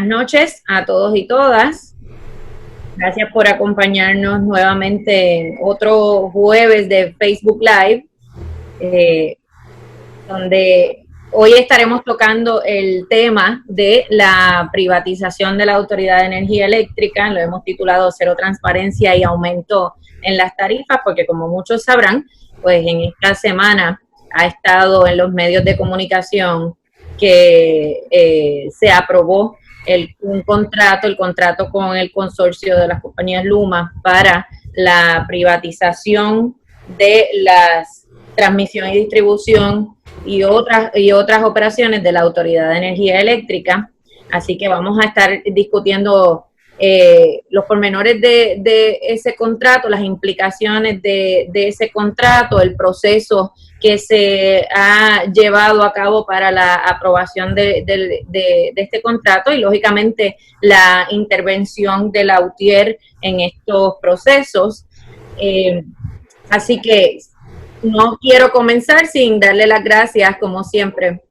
noches a todos y todas. Gracias por acompañarnos nuevamente en otro jueves de Facebook Live, donde hoy estaremos tocando el tema de la privatización de la Autoridad de Energía Eléctrica. Lo hemos titulado Cero Transparencia y Aumento en las Tarifas, porque como muchos sabrán, pues en esta semana ha estado en los medios de comunicación que se aprobó el contrato con el consorcio de las compañías Luma para la privatización de las transmisión y distribución y otras operaciones de la Autoridad de Energía Eléctrica. Así que vamos a estar discutiendo los pormenores de ese contrato, las implicaciones de ese contrato, el proceso que se ha llevado a cabo para la aprobación de este contrato y, lógicamente, la intervención de la UTIER en estos procesos. Así que no quiero comenzar sin darle las gracias, como siempre,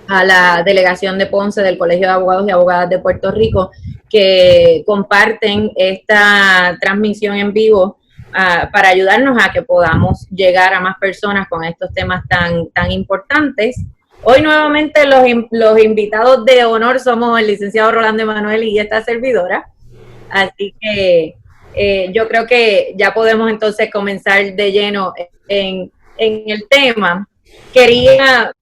a la delegación de Ponce del Colegio de Abogados y Abogadas de Puerto Rico, que comparten esta transmisión en vivo para ayudarnos a que podamos llegar a más personas con estos temas tan importantes. Hoy nuevamente los invitados de honor somos el licenciado Rolando Emanuel y esta servidora. Así que yo creo que ya podemos entonces comenzar de lleno en el tema. Quería,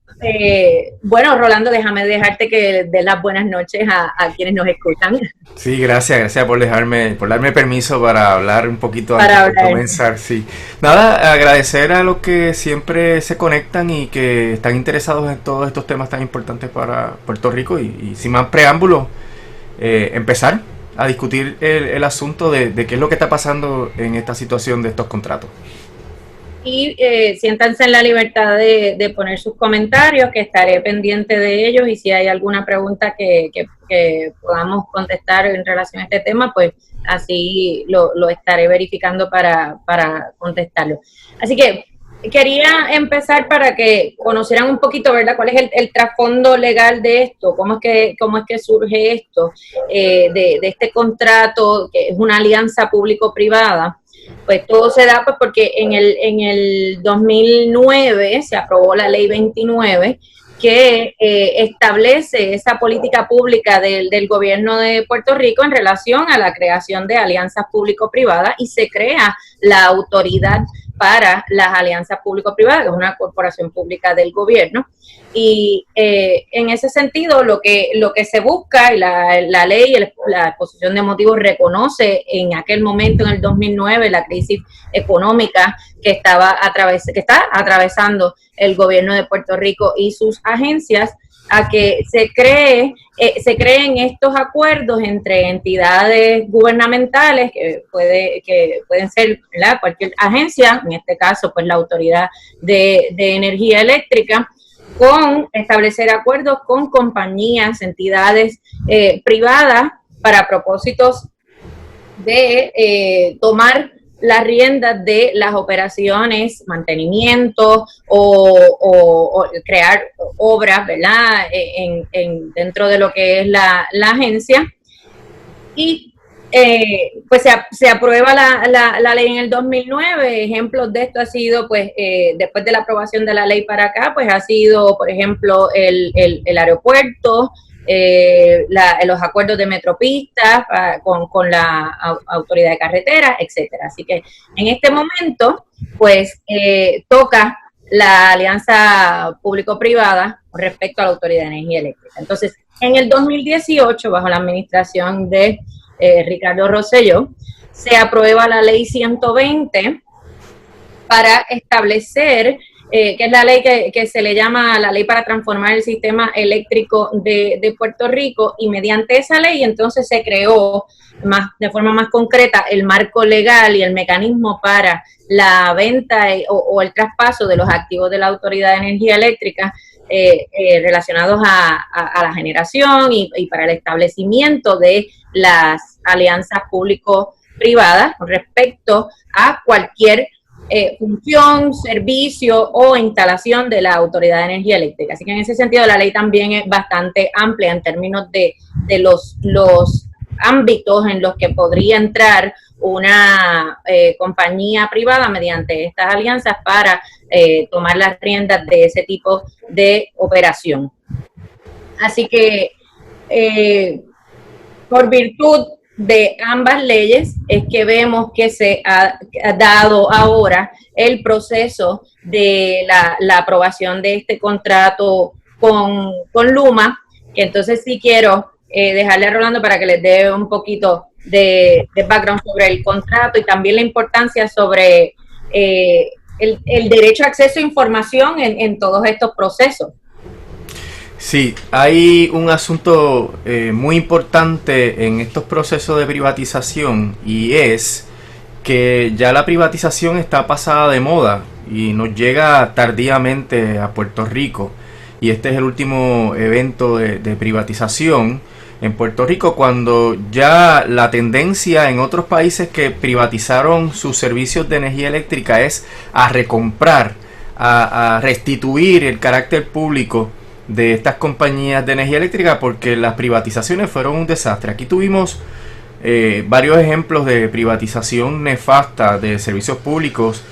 bueno, Rolando, déjame dejarte que dé las buenas noches a quienes nos escuchan. Sí, gracias por darme permiso para hablar un poquito antes de comenzar. Sí. Nada, agradecer a los que siempre se conectan y que están interesados en todos estos temas tan importantes para Puerto Rico y sin más preámbulos, empezar a discutir el asunto de qué es lo que está pasando en esta situación de estos contratos. Y siéntanse en la libertad de poner sus comentarios, que estaré pendiente de ellos, y si hay alguna pregunta que podamos contestar en relación a este tema, pues así lo estaré verificando para contestarlo. Así que quería empezar para que conocieran un poquito, ¿verdad?, cuál es el trasfondo legal de esto, cómo es que surge esto, de este contrato, que es una alianza público-privada. Pues todo se da pues porque en el 2009 se aprobó la ley 29 que establece esa política pública del gobierno de Puerto Rico en relación a la creación de alianzas público-privadas, y se crea la Autoridad para las Alianzas Público-Privadas, que es una corporación pública del gobierno. Y en ese sentido, lo que se busca, y la ley, la exposición de motivos reconoce en aquel momento, en el 2009, la crisis económica que está atravesando el gobierno de Puerto Rico y sus agencias, a que se creen estos acuerdos entre entidades gubernamentales que pueden ser, ¿verdad?, cualquier agencia, en este caso pues la Autoridad de Energía Eléctrica, con establecer acuerdos con compañías, entidades privadas para propósitos de tomar las riendas de las operaciones, mantenimiento o crear obras, ¿verdad?, dentro de lo que es la agencia. Y pues se aprueba la ley en el 2009. Ejemplos de esto ha sido, pues, después de la aprobación de la ley para acá, pues ha sido, por ejemplo, el aeropuerto, los acuerdos de metropistas con la Autoridad de Carreteras, etcétera. Así que en este momento, pues, toca la alianza público-privada con respecto a la Autoridad de Energía Eléctrica. Entonces, en el 2018, bajo la administración de Ricardo Rosselló, se aprueba la ley 120 para establecer, que es la ley que se le llama la ley para transformar el sistema eléctrico de Puerto Rico, y mediante esa ley entonces se creó de forma más concreta el marco legal y el mecanismo para la venta o el traspaso de los activos de la Autoridad de Energía Eléctrica relacionados a la generación y para el establecimiento de las alianzas público-privadas con respecto a cualquier función, servicio o instalación de la Autoridad de Energía Eléctrica. Así que en ese sentido la ley también es bastante amplia en términos de los ámbitos en los que podría entrar una compañía privada mediante estas alianzas para tomar las riendas de ese tipo de operación. Así que por virtud de ambas leyes es que vemos que se ha dado ahora el proceso de la aprobación de este contrato con Luma, que entonces sí quiero dejarle a Rolando para que les dé un poquito de background sobre el contrato y también la importancia sobre el derecho a acceso a información en todos estos procesos. Sí, hay un asunto muy importante en estos procesos de privatización y es que ya la privatización está pasada de moda y nos llega tardíamente a Puerto Rico. Y este es el último evento de privatización en Puerto Rico, cuando ya la tendencia en otros países que privatizaron sus servicios de energía eléctrica es a recomprar, a restituir el carácter público de estas compañías de energía eléctrica, porque las privatizaciones fueron un desastre. Aquí tuvimos varios ejemplos de privatización nefasta de servicios públicos,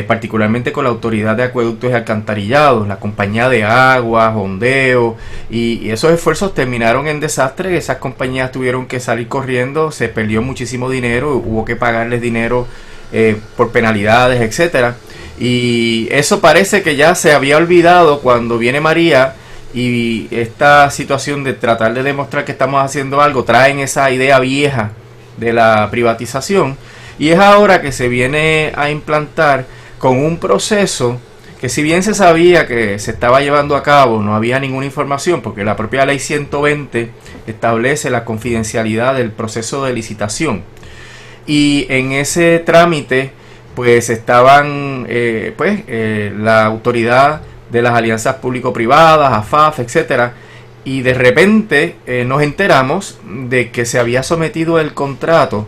particularmente con la Autoridad de Acueductos y Alcantarillados, la compañía de agua, Hondeo, y esos esfuerzos terminaron en desastre. Esas compañías tuvieron que salir corriendo, se perdió muchísimo dinero, hubo que pagarles dinero por penalidades, etcétera. Y eso parece que ya se había olvidado cuando viene María. Y esta situación de tratar de demostrar que estamos haciendo algo, traen esa idea vieja de la privatización, y es ahora que se viene a implantar con un proceso que, si bien se sabía que se estaba llevando a cabo, no había ninguna información, porque la propia ley 120 establece la confidencialidad del proceso de licitación, y en ese trámite pues estaban la autoridad de las alianzas público-privadas, AFAF, etcétera, y de repente nos enteramos de que se había sometido el contrato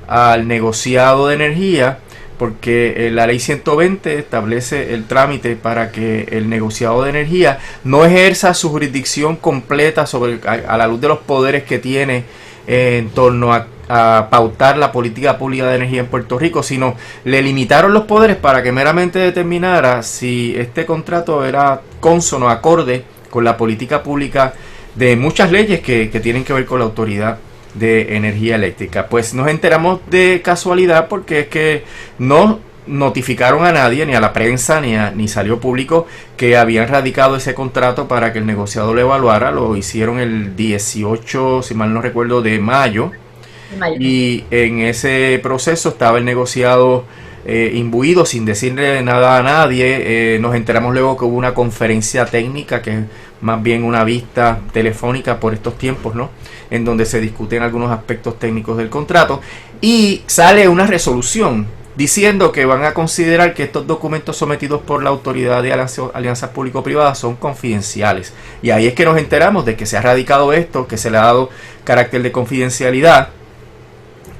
al negociado de energía, porque la ley 120 establece el trámite para que el negociado de energía no ejerza su jurisdicción completa a la luz de los poderes que tiene en torno a pautar la política pública de energía en Puerto Rico, sino le limitaron los poderes para que meramente determinara si este contrato era consono, acorde con la política pública de muchas leyes que tienen que ver con la Autoridad de Energía Eléctrica. Pues nos enteramos de casualidad, porque es que no notificaron a nadie, ni a la prensa, ni salió público que habían radicado ese contrato para que el negociado lo evaluara. Lo hicieron el 18, si mal no recuerdo, de mayo. Y en ese proceso estaba el negociado imbuido, sin decirle nada a nadie. Nos enteramos luego que hubo una conferencia técnica, que es más bien una vista telefónica por estos tiempos, ¿no?, en donde se discuten algunos aspectos técnicos del contrato, y sale una resolución diciendo que van a considerar que estos documentos sometidos por la Autoridad de Alianzas Público-Privadas son confidenciales. Y ahí es que nos enteramos de que se ha radicado esto, que se le ha dado carácter de confidencialidad,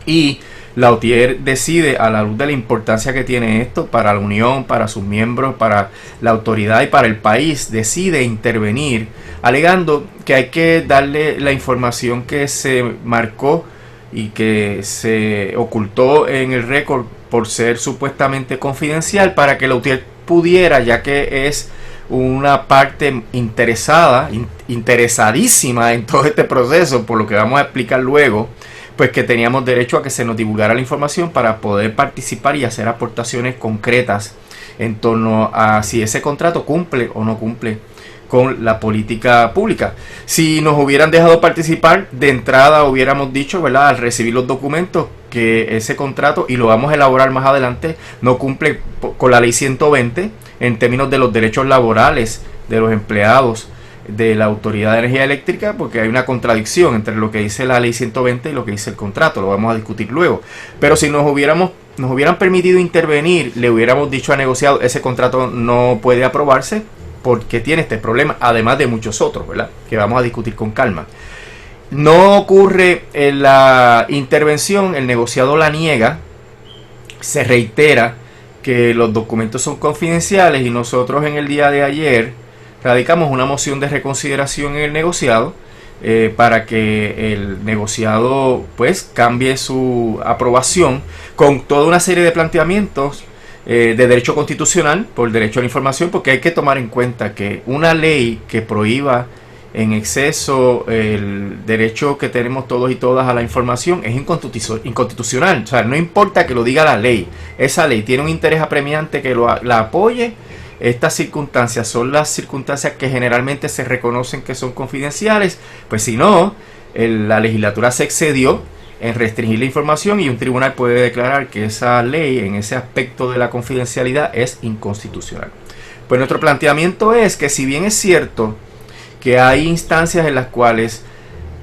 y la UTIER decide, a la luz de la importancia que tiene esto para la Unión, para sus miembros, para la autoridad y para el país, decide intervenir, alegando que hay que darle la información que se marcó y que se ocultó en el récord por ser supuestamente confidencial, para que la UTIER pudiera, ya que es una parte interesadísima en todo este proceso, por lo que vamos a explicar luego, pues que teníamos derecho a que se nos divulgara la información para poder participar y hacer aportaciones concretas en torno a si ese contrato cumple o no cumple con la política pública. Si nos hubieran dejado participar de entrada, hubiéramos dicho, ¿verdad?, al recibir los documentos, que ese contrato, y lo vamos a elaborar más adelante, no cumple con la ley 120 en términos de los derechos laborales de los empleados de la Autoridad de Energía Eléctrica, porque hay una contradicción entre lo que dice la ley 120 y lo que dice el contrato. Lo vamos a discutir luego. Pero si nos hubieran permitido intervenir, le hubiéramos dicho a negociado, ese contrato no puede aprobarse porque tiene este problema, además de muchos otros, ¿verdad?, que vamos a discutir con calma. No ocurre en la intervención, el negociado la niega, se reitera que los documentos son confidenciales y nosotros en el día de ayer radicamos una moción de reconsideración en el negociado para que el negociado pues cambie su aprobación con toda una serie de planteamientos de derecho constitucional por derecho a la información, porque hay que tomar en cuenta que una ley que prohíba en exceso el derecho que tenemos todos y todas a la información es inconstitucional. O sea, no importa que lo diga la ley, esa ley tiene un interés apremiante que la apoye. Estas circunstancias son las circunstancias que generalmente se reconocen que son confidenciales, pues si no, la legislatura se excedió en restringir la información y un tribunal puede declarar que esa ley en ese aspecto de la confidencialidad es inconstitucional. Pues nuestro planteamiento es que si bien es cierto que hay instancias en las cuales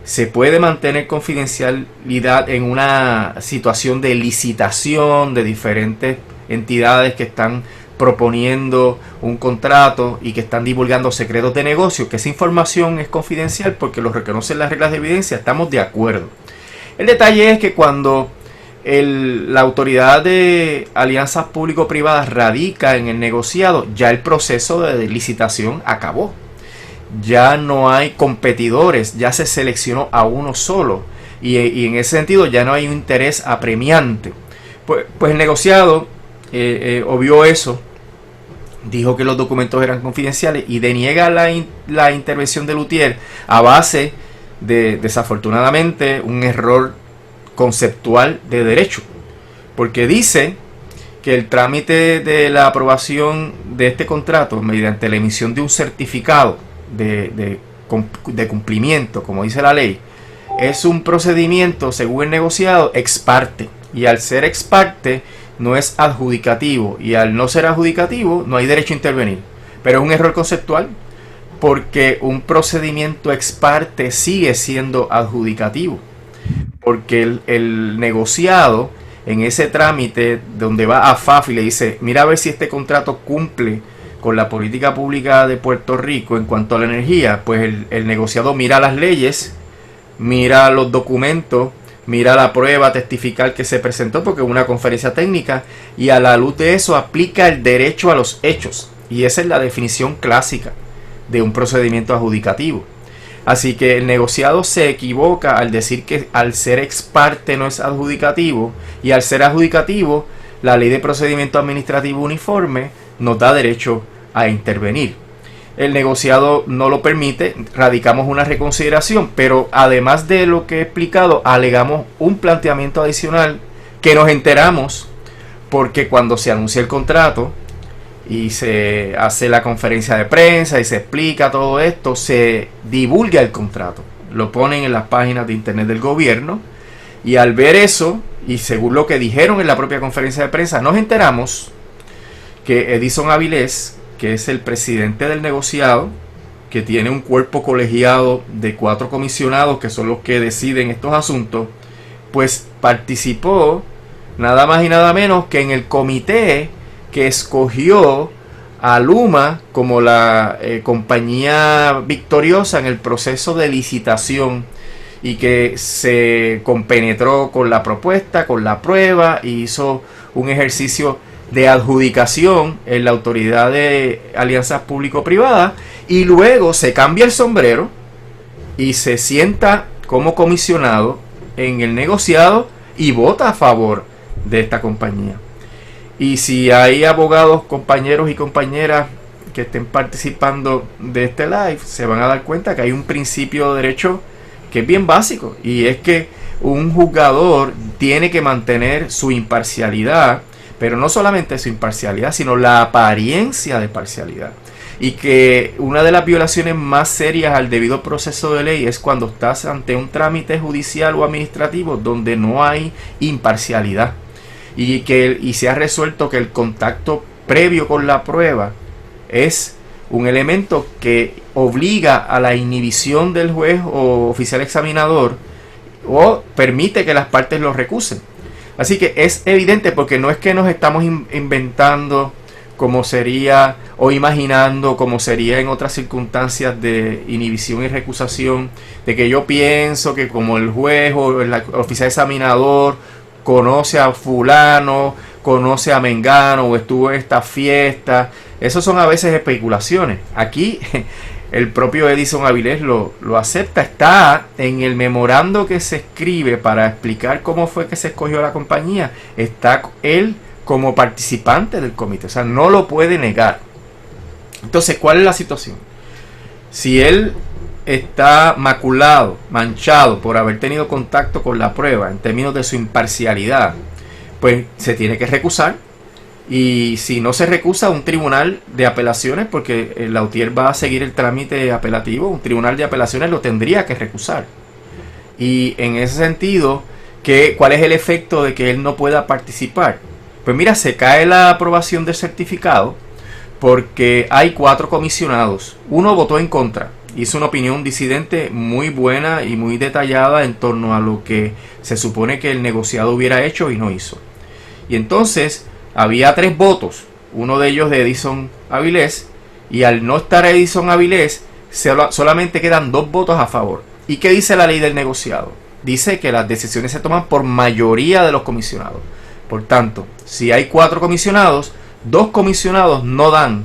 se puede mantener confidencialidad en una situación de licitación de diferentes entidades que están proponiendo un contrato y que están divulgando secretos de negocio, que esa información es confidencial porque lo reconocen las reglas de evidencia, estamos de acuerdo. El detalle es que cuando la autoridad de alianzas público-privadas radica en el negociado, ya el proceso de licitación acabó. Ya no hay competidores, ya se seleccionó a uno solo y en ese sentido ya no hay un interés apremiante. Pues el negociado obvió eso, dijo que los documentos eran confidenciales y deniega la intervención de Luthier a base de, desafortunadamente, un error conceptual de derecho, porque dice que el trámite de la aprobación de este contrato mediante la emisión de un certificado de cumplimiento, como dice la ley, es un procedimiento, según el negociado, ex parte, y al ser ex parte no es adjudicativo, y al no ser adjudicativo no hay derecho a intervenir. Pero es un error conceptual, porque un procedimiento ex parte sigue siendo adjudicativo, porque el negociado en ese trámite donde va a FAF y le dice, mira a ver si este contrato cumple con la política pública de Puerto Rico en cuanto a la energía, pues el negociado mira las leyes, mira los documentos, mira la prueba testifical que se presentó, porque es una conferencia técnica, y a la luz de eso aplica el derecho a los hechos, y esa es la definición clásica de un procedimiento adjudicativo. Así que el negociado se equivoca al decir que al ser ex parte no es adjudicativo, y al ser adjudicativo la ley de procedimiento administrativo uniforme nos da derecho a intervenir. El negociado no lo permite, radicamos una reconsideración, pero además de lo que he explicado, alegamos un planteamiento adicional que nos enteramos porque cuando se anuncia el contrato y se hace la conferencia de prensa y se explica todo esto, se divulga el contrato, lo ponen en las páginas de internet del gobierno, y al ver eso, y según lo que dijeron en la propia conferencia de prensa, nos enteramos que Edison Avilés, que es el presidente del negociado, que tiene un cuerpo colegiado de 4 comisionados que son los que deciden estos asuntos, pues participó nada más y nada menos que en el comité que escogió a Luma como la compañía victoriosa en el proceso de licitación, y que se compenetró con la propuesta, con la prueba, y hizo un ejercicio de adjudicación en la autoridad de alianzas público-privadas, y luego se cambia el sombrero y se sienta como comisionado en el negociado y vota a favor de esta compañía. Y si hay abogados, compañeros y compañeras que estén participando de este live, se van a dar cuenta que hay un principio de derecho que es bien básico, y es que un juzgador tiene que mantener su imparcialidad, pero no solamente su imparcialidad, sino la apariencia de parcialidad. Y que una de las violaciones más serias al debido proceso de ley es cuando estás ante un trámite judicial o administrativo donde no hay imparcialidad, y se ha resuelto que el contacto previo con la prueba es un elemento que obliga a la inhibición del juez o oficial examinador, o permite que las partes lo recusen. Así que es evidente, porque no es que nos estamos inventando como sería, o imaginando como sería en otras circunstancias de inhibición y recusación, de que yo pienso que como el juez o el oficial examinador conoce a fulano conoce a Mengano o estuvo en esta fiesta. Eso son a veces especulaciones. Aquí el propio Edison Avilés lo acepta. Está en el memorando que se escribe para explicar cómo fue que se escogió la compañía. Está él como participante del comité. O sea, no lo puede negar. Entonces, ¿cuál es la situación? Si él está maculado, manchado por haber tenido contacto con la prueba en términos de su imparcialidad, pues se tiene que recusar. Y si no se recusa, un tribunal de apelaciones, porque Lautier va a seguir el trámite apelativo, un tribunal de apelaciones lo tendría que recusar. Y en ese sentido, ¿cuál es el efecto de que él no pueda participar? Pues mira, se cae la aprobación del certificado porque hay 4 comisionados. Uno votó en contra, hizo una opinión disidente muy buena y muy detallada en torno a lo que se supone que el negociado hubiera hecho y no hizo. Y entonces había 3 votos, uno de ellos de Edison Avilés, y al no estar Edison Avilés, solamente quedan 2 votos a favor. ¿Y qué dice la ley del negociado? Dice que las decisiones se toman por mayoría de los comisionados. Por tanto, si hay 4 comisionados, 2 comisionados no dan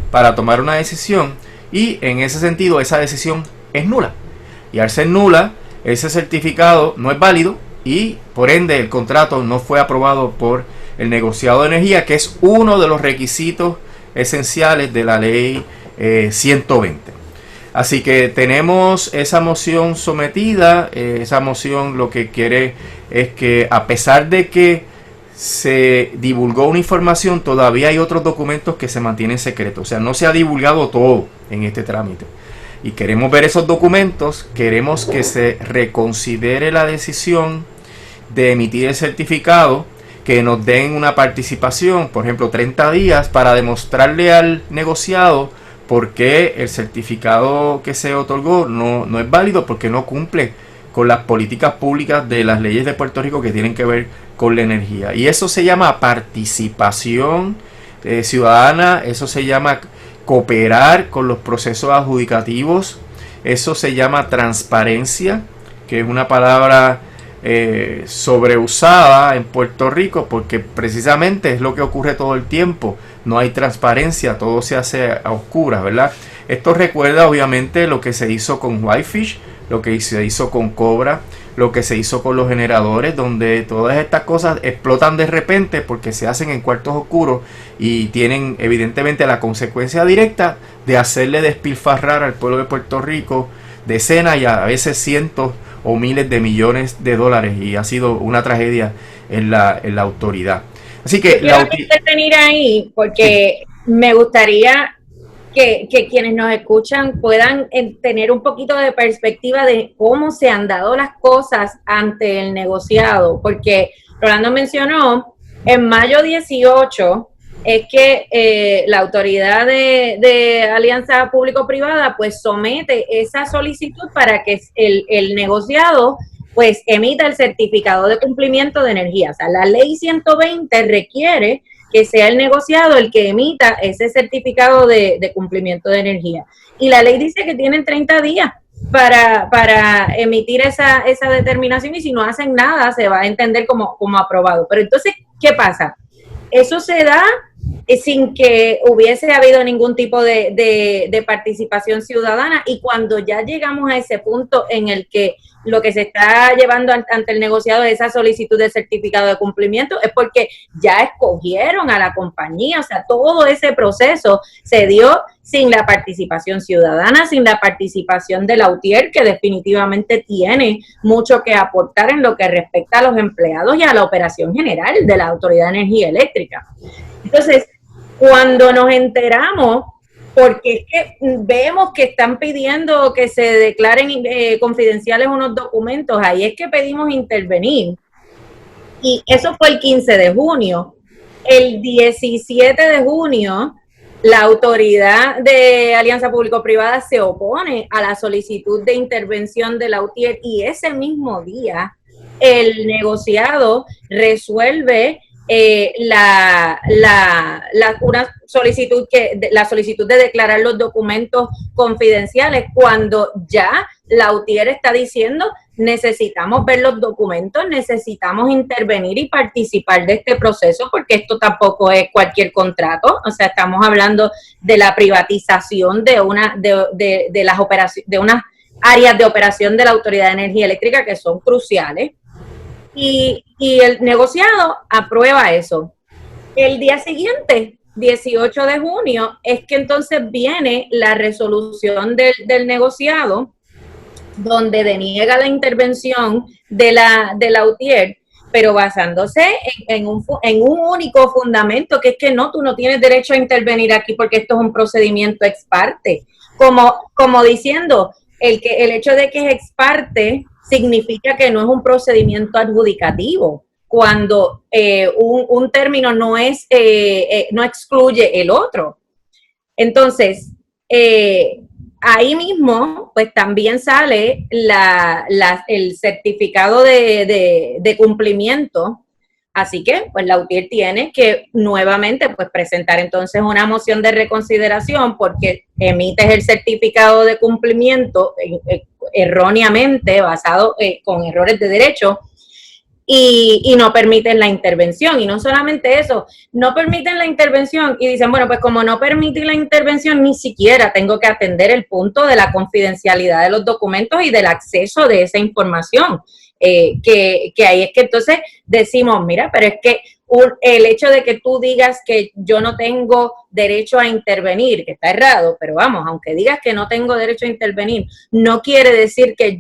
para tomar una decisión, y en ese sentido esa decisión es nula. Y al ser nula, ese certificado no es válido y por ende el contrato no fue aprobado por el negociado de energía, que es uno de los requisitos esenciales de la ley 120. Así que tenemos esa moción sometida. Esa moción lo que quiere es que, a pesar de que se divulgó una información, todavía hay otros documentos que se mantienen secretos. O sea, no se ha divulgado todo en este trámite. Y queremos ver esos documentos. Queremos que se reconsidere la decisión de emitir el certificado, que nos den una participación, por ejemplo 30 días, para demostrarle al negociado por qué el certificado que se otorgó no es válido, porque no cumple con las políticas públicas de las leyes de Puerto Rico que tienen que ver con la energía. Y eso se llama participación ciudadana, eso se llama cooperar con los procesos adjudicativos, eso se llama transparencia, que es una palabra sobreusada en Puerto Rico, porque precisamente es lo que ocurre todo el tiempo. No hay transparencia, todo se hace a oscuras, ¿verdad? Esto recuerda obviamente lo que se hizo con Whitefish, lo que se hizo con Cobra, lo que se hizo con los generadores, donde todas estas cosas explotan de repente porque se hacen en cuartos oscuros y tienen evidentemente la consecuencia directa de hacerle despilfarrar al pueblo de Puerto Rico decenas y a veces cientos o miles de millones de dólares, y ha sido una tragedia en la autoridad. Así que quiero intervenir ahí porque me gustaría que quienes nos escuchan puedan tener un poquito de perspectiva de cómo se han dado las cosas ante el negociado, porque Rolando mencionó en mayo 18 es que la autoridad de alianza público-privada pues somete esa solicitud para que el negociado pues emita el certificado de cumplimiento de energía. O sea, la ley 120 requiere que sea el negociado el que emita ese certificado de cumplimiento de energía. Y la ley dice que tienen 30 días para emitir esa determinación, y si no hacen nada se va a entender como aprobado. Pero entonces, ¿qué pasa? Eso se da sin que hubiese habido ningún tipo de participación ciudadana, y cuando ya llegamos a ese punto en el que lo que se está llevando ante el negociado es esa solicitud de certificado de cumplimiento, es porque ya escogieron a la compañía. O sea, todo ese proceso se dio sin la participación ciudadana, sin la participación de Lautier, que definitivamente tiene mucho que aportar en lo que respecta a los empleados y a la operación general de la Autoridad de Energía Eléctrica. Entonces, cuando nos enteramos, porque es que vemos que están pidiendo que se declaren confidenciales unos documentos, ahí es que pedimos intervenir. Y eso fue el 15 de junio. El 17 de junio, la autoridad de alianza público-privada se opone a la solicitud de intervención de Lautier, y ese mismo día el negociado resuelve una solicitud la solicitud de declarar los documentos confidenciales, cuando ya Lautier está diciendo necesitamos ver los documentos, necesitamos intervenir y participar de este proceso, porque esto tampoco es cualquier contrato. O sea, estamos hablando de la privatización de las operaciones, de unas áreas de operación de la Autoridad de Energía Eléctrica que son cruciales. Y el negociado aprueba eso. El día siguiente, 18 de junio, es que entonces viene la resolución del negociado, donde deniega la intervención de la UTIER, pero basándose en un único fundamento, que es que tú no tienes derecho a intervenir aquí porque esto es un procedimiento ex parte. Como diciendo, el hecho de que es ex parte significa que no es un procedimiento adjudicativo, cuando un término no excluye el otro. Entonces, ahí mismo, pues también sale el certificado de cumplimiento. Así que, pues la UTIER tiene que nuevamente, pues presentar entonces una moción de reconsideración, porque emites el certificado de cumplimiento erróneamente, basado con errores de derecho, y no permiten la intervención. Y no solamente eso, no permiten la intervención y dicen, bueno, pues como no permiten la intervención, ni siquiera tengo que atender el punto de la confidencialidad de los documentos y del acceso de esa información. Que ahí es que entonces decimos, mira, pero es que el hecho de que tú digas que yo no tengo derecho a intervenir, que está errado, pero vamos, aunque digas que no tengo derecho a intervenir, no quiere decir que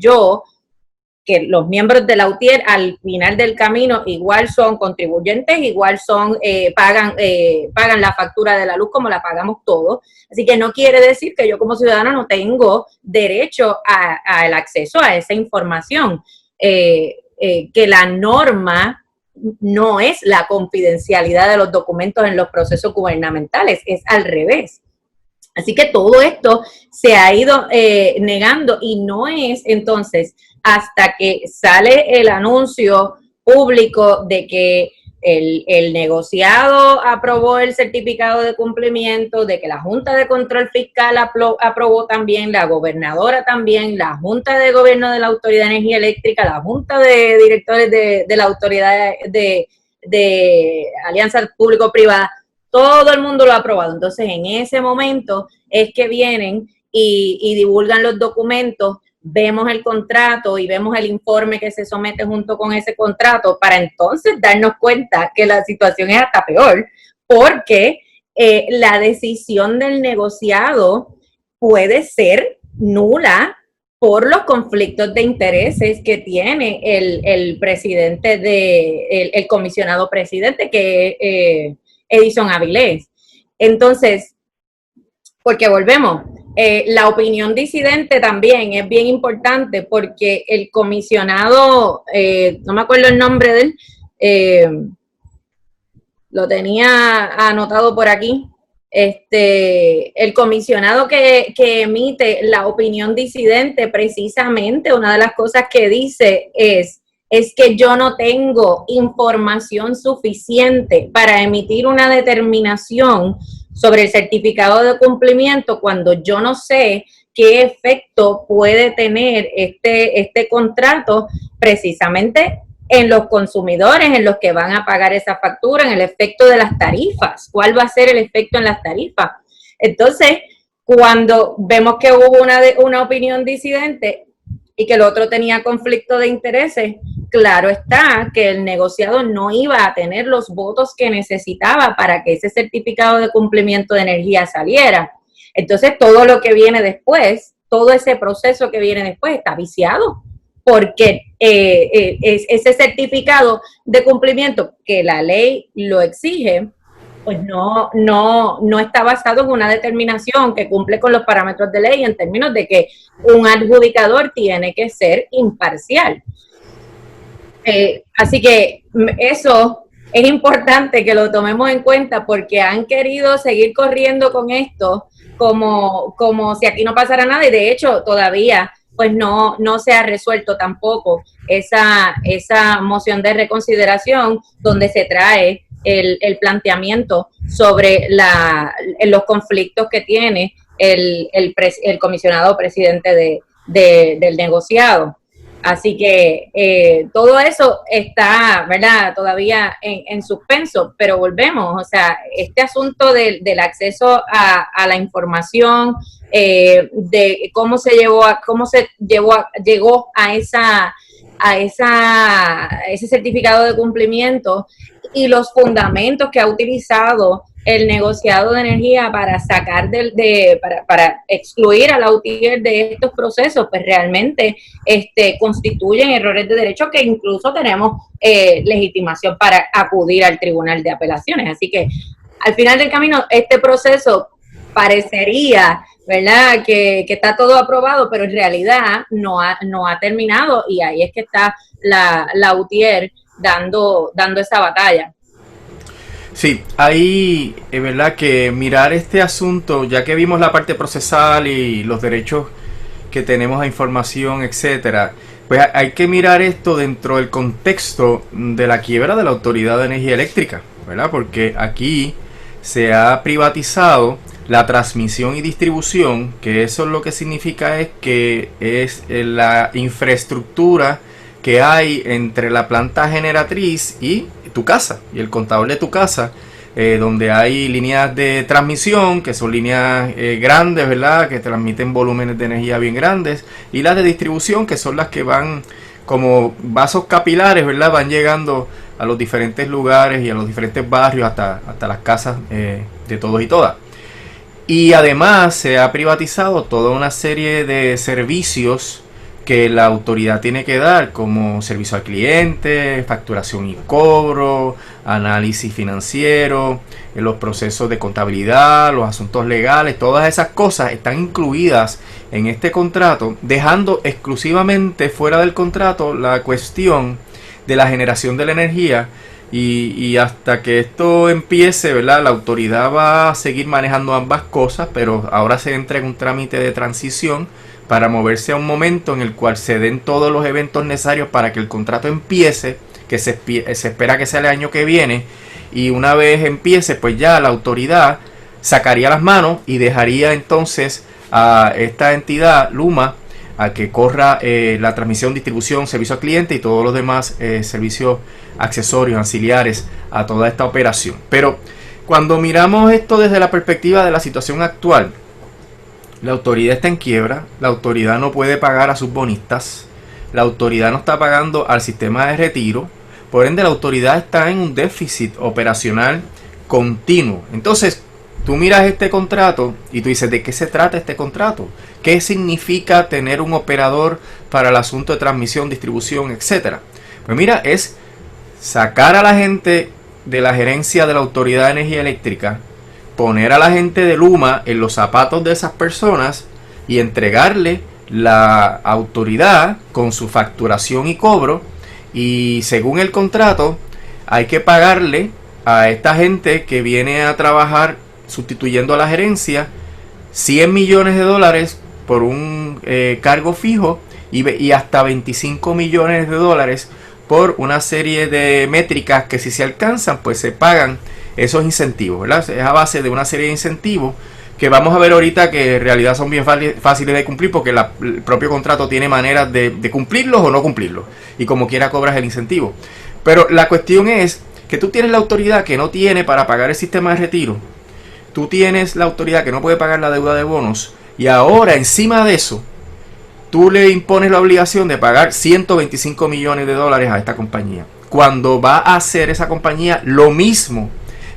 los miembros de la UTIER al final del camino igual son contribuyentes, igual son pagan la factura de la luz como la pagamos todos. Así que no quiere decir que yo como ciudadana no tengo derecho al acceso a esa información. Que la norma no es la confidencialidad de los documentos en los procesos gubernamentales, es al revés. Así que todo esto se ha ido negando, y no es entonces hasta que sale el anuncio público de que el negociado aprobó el certificado de cumplimiento, de que la Junta de Control Fiscal aprobó también, la gobernadora también, la Junta de Gobierno de la Autoridad de Energía Eléctrica, la Junta de Directores de la Autoridad de Alianza Público-Privada, todo el mundo lo ha aprobado. Entonces, en ese momento es que vienen y divulgan los documentos, vemos el contrato y vemos el informe que se somete junto con ese contrato, para entonces darnos cuenta que la situación es hasta peor, porque la decisión del negociado puede ser nula por los conflictos de intereses que tiene el presidente el comisionado presidente, que es Edison Avilés. Entonces, porque volvemos, la opinión disidente también es bien importante, porque el comisionado, no me acuerdo el nombre de él, lo tenía anotado por aquí, el comisionado que emite la opinión disidente, precisamente una de las cosas que dice es que yo no tengo información suficiente para emitir una determinación sobre el certificado de cumplimiento cuando yo no sé qué efecto puede tener este contrato precisamente en los consumidores, en los que van a pagar esa factura, en el efecto de las tarifas. ¿Cuál va a ser el efecto en las tarifas? Entonces, cuando vemos que hubo una opinión disidente y que el otro tenía conflicto de intereses, claro está que el negociado no iba a tener los votos que necesitaba para que ese certificado de cumplimiento de energía saliera. Entonces, todo lo que viene después, todo ese proceso que viene después está viciado, porque ese certificado de cumplimiento que la ley lo exige, pues no está basado en una determinación que cumple con los parámetros de ley en términos de que un adjudicador tiene que ser imparcial. Así que eso es importante que lo tomemos en cuenta, porque han querido seguir corriendo con esto como si aquí no pasara nada, y de hecho todavía pues no se ha resuelto tampoco esa moción de reconsideración donde se trae el planteamiento sobre los conflictos que tiene el comisionado presidente del negociado. Así que todo eso está, ¿verdad?, todavía en suspenso, pero volvemos, o sea, este asunto del acceso a la información, de cómo se llegó a ese certificado de cumplimiento y los fundamentos que ha utilizado el negociado de energía para sacar para excluir a la UTIER de estos procesos, pues realmente constituyen errores de derecho que incluso tenemos legitimación para acudir al Tribunal de Apelaciones. Así que al final del camino, este proceso parecería, ¿verdad?, que está todo aprobado, pero en realidad no ha terminado, y ahí es que está la UTIER dando esa batalla. Sí, ahí es verdad que mirar este asunto, ya que vimos la parte procesal y los derechos que tenemos a información, etcétera, pues hay que mirar esto dentro del contexto de la quiebra de la Autoridad de Energía Eléctrica, ¿verdad? Porque aquí se ha privatizado la transmisión y distribución, que eso lo que significa es que es la infraestructura que hay entre la planta generatriz y tu casa, y el contador de tu casa, donde hay líneas de transmisión, que son líneas grandes, ¿verdad?, que transmiten volúmenes de energía bien grandes, y las de distribución, que son las que van como vasos capilares, ¿verdad?, van llegando a los diferentes lugares y a los diferentes barrios hasta las casas de todos y todas. Y además se ha privatizado toda una serie de servicios que la autoridad tiene que dar, como servicio al cliente, facturación y cobro, análisis financiero, los procesos de contabilidad, los asuntos legales, todas esas cosas están incluidas en este contrato, dejando exclusivamente fuera del contrato la cuestión de la generación de la energía. Y hasta que esto empiece, ¿verdad?, la autoridad va a seguir manejando ambas cosas, pero ahora se entra en un trámite de transición para moverse a un momento en el cual se den todos los eventos necesarios para que el contrato empiece, que se espera que sea el año que viene, y una vez empiece, pues ya la autoridad sacaría las manos y dejaría entonces a esta entidad, Luma, a que corra la transmisión, distribución, servicio al cliente y todos los demás servicios accesorios, auxiliares a toda esta operación. Pero cuando miramos esto desde la perspectiva de la situación actual, la autoridad está en quiebra, la autoridad no puede pagar a sus bonistas, la autoridad no está pagando al sistema de retiro, por ende la autoridad está en un déficit operacional continuo. Entonces, tú miras este contrato y tú dices, ¿de qué se trata este contrato? ¿Qué significa tener un operador para el asunto de transmisión, distribución, etcétera? Pues mira, es sacar a la gente de la gerencia de la Autoridad de Energía Eléctrica, poner a la gente de Luma en los zapatos de esas personas y entregarle la autoridad con su facturación y cobro, y según el contrato hay que pagarle a esta gente que viene a trabajar sustituyendo a la gerencia $100 millones por un cargo fijo y hasta $25 millones por una serie de métricas que, si se alcanzan, pues se pagan esos incentivos, ¿verdad? Es a base de una serie de incentivos que vamos a ver ahorita, que en realidad son bien fáciles de cumplir, porque el propio contrato tiene maneras de cumplirlos o no cumplirlos, y como quiera cobras el incentivo. Pero la cuestión es que tú tienes la autoridad que no tiene para pagar el sistema de retiro, tú tienes la autoridad que no puede pagar la deuda de bonos, y ahora encima de eso tú le impones la obligación de pagar $125 millones a esta compañía, cuando va a hacer esa compañía lo mismo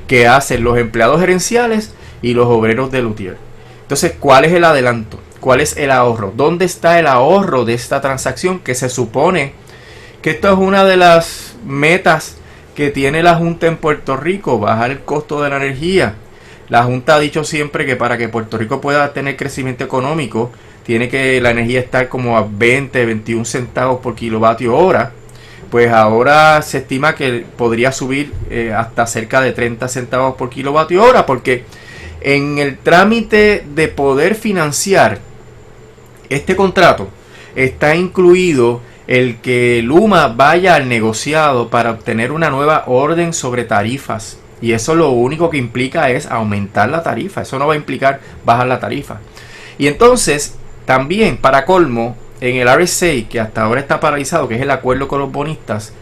que hacen los empleados gerenciales y los obreros de Lutier. Entonces, ¿cuál es el adelanto? ¿Cuál es el ahorro? ¿Dónde está el ahorro de esta transacción? Que se supone que esto es una de las metas que tiene la Junta en Puerto Rico, bajar el costo de la energía. La Junta ha dicho siempre que para que Puerto Rico pueda tener crecimiento económico, tiene que la energía estar como a 20, 21 centavos por kilovatio hora. Pues ahora se estima que podría subir hasta cerca de 30 centavos por kilovatio hora, porque en el trámite de poder financiar este contrato está incluido el que Luma vaya al negociado para obtener una nueva orden sobre tarifas, y eso lo único que implica es aumentar la tarifa, eso no va a implicar bajar la tarifa. Y entonces también, para colmo, en el RSA, que hasta ahora está paralizado, que es el acuerdo con los bonistas,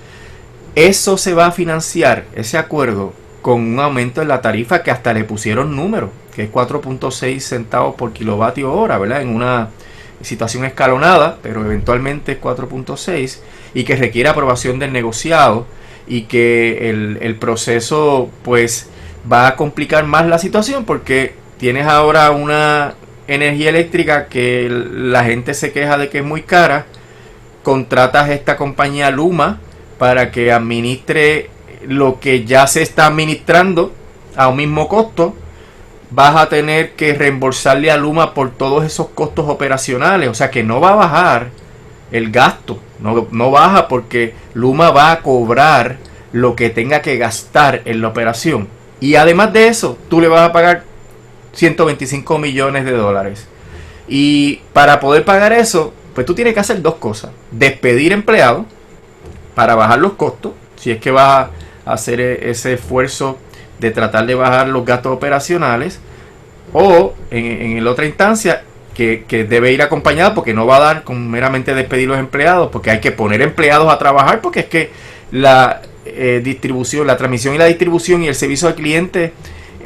eso se va a financiar, ese acuerdo, con un aumento en la tarifa que hasta le pusieron número, que es 4.6 centavos por kilovatio hora, ¿verdad? En una situación escalonada, pero eventualmente es 4.6, y que requiere aprobación del negociado, y que el proceso pues va a complicar más la situación, porque tienes ahora una energía eléctrica que la gente se queja de que es muy cara, contratas a esta compañía Luma para que administre lo que ya se está administrando a un mismo costo. Vas a tener que reembolsarle a Luma por todos esos costos operacionales, o sea que no va a bajar el gasto, no baja, porque Luma va a cobrar lo que tenga que gastar en la operación, y además de eso tú le vas a pagar 125 millones de dólares, y para poder pagar eso pues tú tienes que hacer dos cosas: despedir empleados para bajar los costos, si es que vas a hacer ese esfuerzo de tratar de bajar los gastos operacionales, o en la otra instancia que debe ir acompañado, porque no va a dar con meramente despedir los empleados, porque hay que poner empleados a trabajar, porque es que la distribución, la transmisión y la distribución y el servicio al cliente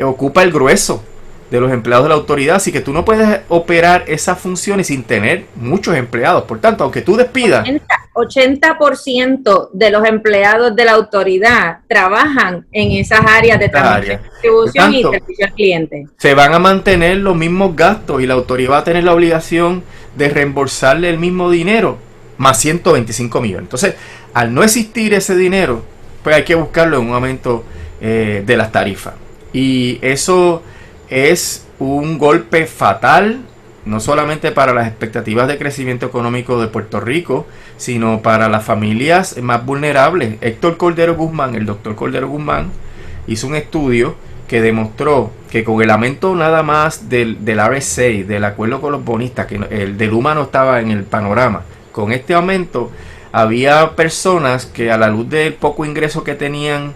ocupa el grueso de los empleados de la autoridad, así que tú no puedes operar esas funciones sin tener muchos empleados. Por tanto, aunque tú despidas, 80% de los empleados de la autoridad trabajan en esas áreas de transmisión, distribución y servicio al cliente. Se van a mantener los mismos gastos y la autoridad va a tener la obligación de reembolsarle el mismo dinero más 125 millones. Entonces, al no existir ese dinero, pues hay que buscarlo en un aumento de las tarifas. Y eso es un golpe fatal, no solamente para las expectativas de crecimiento económico de Puerto Rico, sino para las familias más vulnerables. Héctor Cordero Guzmán, el doctor Cordero Guzmán, hizo un estudio que demostró que con el aumento nada más del RSA, del acuerdo con los bonistas, que el de Luma no estaba en el panorama, con este aumento había personas que, a la luz del poco ingreso que tenían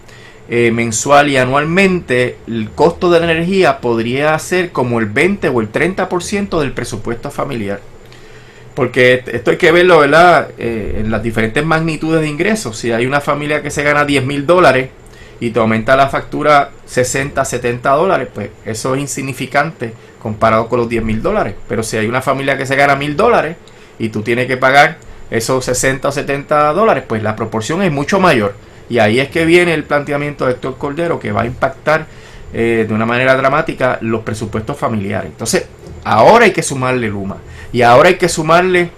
mensual y anualmente, el costo de la energía podría ser como el 20 o el 30% del presupuesto familiar. Porque esto hay que verlo, ¿verdad? En las diferentes magnitudes de ingresos. Si hay una familia que se gana $10,000 y te aumenta la factura $60, $70, pues eso es insignificante comparado con los $10,000. Pero si hay una familia que se gana $1,000 y tú tienes que pagar esos 60 o $70, pues la proporción es mucho mayor. Y ahí es que viene el planteamiento de Héctor Cordero, que va a impactar de una manera dramática los presupuestos familiares. Entonces, ahora hay que sumarle Luma. Y ahora hay que sumarle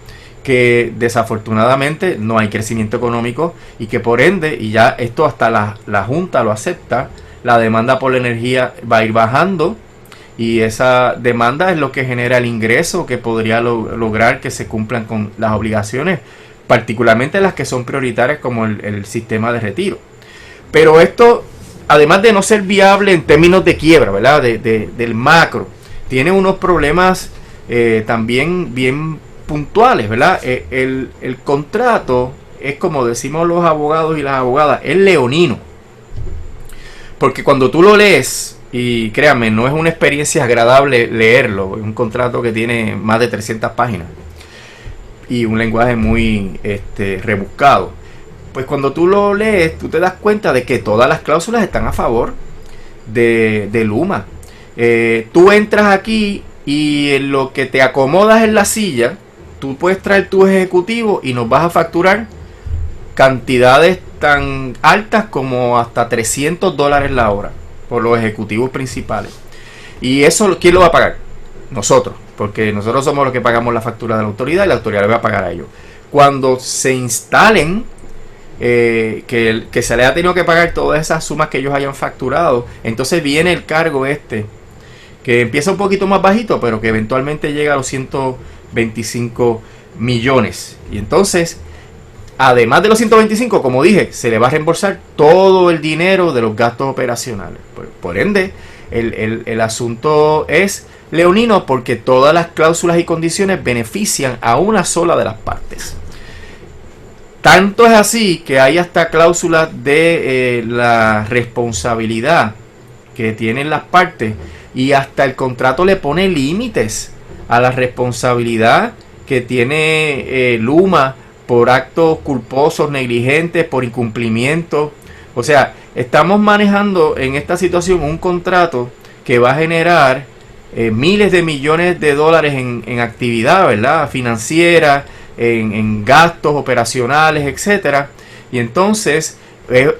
que desafortunadamente no hay crecimiento económico, y que por ende, y ya esto hasta la Junta lo acepta, la demanda por la energía va a ir bajando, y esa demanda es lo que genera el ingreso que podría lograr que se cumplan con las obligaciones, particularmente las que son prioritarias, como el sistema de retiro. Pero esto, además de no ser viable en términos de quiebra, ¿verdad? Del macro, tiene unos problemas también bien puntuales, ¿verdad? El contrato es, como decimos los abogados y las abogadas, es leonino. Porque cuando tú lo lees, y créanme, no es una experiencia agradable leerlo, es un contrato que tiene más de 300 páginas. Y un lenguaje muy rebuscado. Pues cuando tú lo lees, tú te das cuenta de que todas las cláusulas están a favor de Luma. Tú entras aquí y en lo que te acomodas en la silla, tú puedes traer tu ejecutivo y nos vas a facturar cantidades tan altas como hasta $300 la hora por los ejecutivos principales. Y eso, ¿quién lo va a pagar? Nosotros, porque nosotros somos los que pagamos la factura de la autoridad, y la autoridad le va a pagar a ellos. Cuando se instalen, que se les ha tenido que pagar todas esas sumas que ellos hayan facturado, entonces viene el cargo que empieza un poquito más bajito, pero que eventualmente llega a los 125 millones. Y entonces, además de los 125, como dije, se le va a reembolsar todo el dinero de los gastos operacionales. Por ende, el asunto es leonino, porque todas las cláusulas y condiciones benefician a una sola de las partes. Tanto es así que hay hasta cláusulas de la responsabilidad que tienen las partes, y hasta el contrato le pone límites a la responsabilidad que tiene Luma por actos culposos, negligentes, por incumplimiento. O sea, estamos manejando en esta situación un contrato que va a generar miles de millones de dólares en actividad, ¿verdad? Financiera, en gastos operacionales, etcétera. Y entonces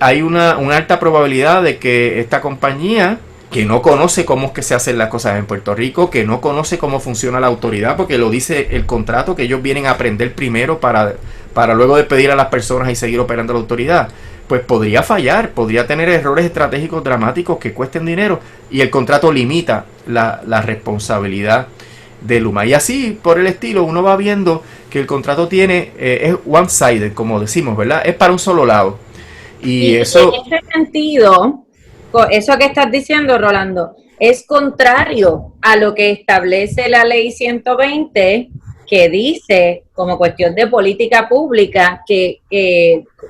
hay una alta probabilidad de que esta compañía, que no conoce cómo es que se hacen las cosas en Puerto Rico, que no conoce cómo funciona la autoridad, porque lo dice el contrato, que ellos vienen a aprender primero para luego despedir a las personas y seguir operando la autoridad, pues podría fallar, podría tener errores estratégicos dramáticos que cuesten dinero, y el contrato limita la responsabilidad de Luma. Y así, por el estilo, uno va viendo que el contrato tiene, es one-sided, como decimos, ¿verdad? Es para un solo lado. Y eso... En ese sentido, eso que estás diciendo, Rolando, es contrario a lo que establece la ley 120, que dice, como cuestión de política pública, que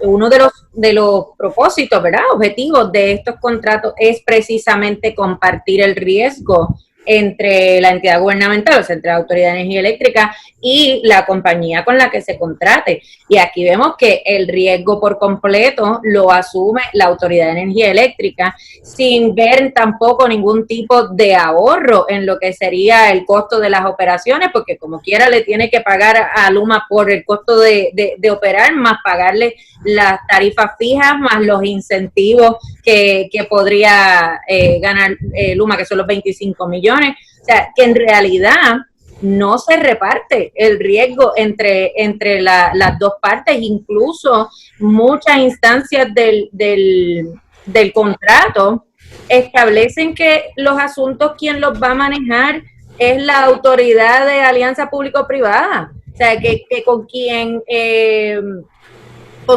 uno de los propósitos, ¿verdad?, objetivos de estos contratos es precisamente compartir el riesgo entre la entidad gubernamental, o sea, entre la Autoridad de Energía Eléctrica y la compañía con la que se contrate. Y aquí vemos que el riesgo por completo lo asume la Autoridad de Energía Eléctrica, sin ver tampoco ningún tipo de ahorro en lo que sería el costo de las operaciones, porque como quiera le tiene que pagar a Luma por el costo de operar, más pagarle las tarifas fijas, más los incentivos que podría ganar Luma, que son los 25 millones. O sea, que en realidad no se reparte el riesgo entre las dos partes. Incluso muchas instancias del contrato establecen que los asuntos quien los va a manejar es la Autoridad de Alianza Público-Privada. O sea, que con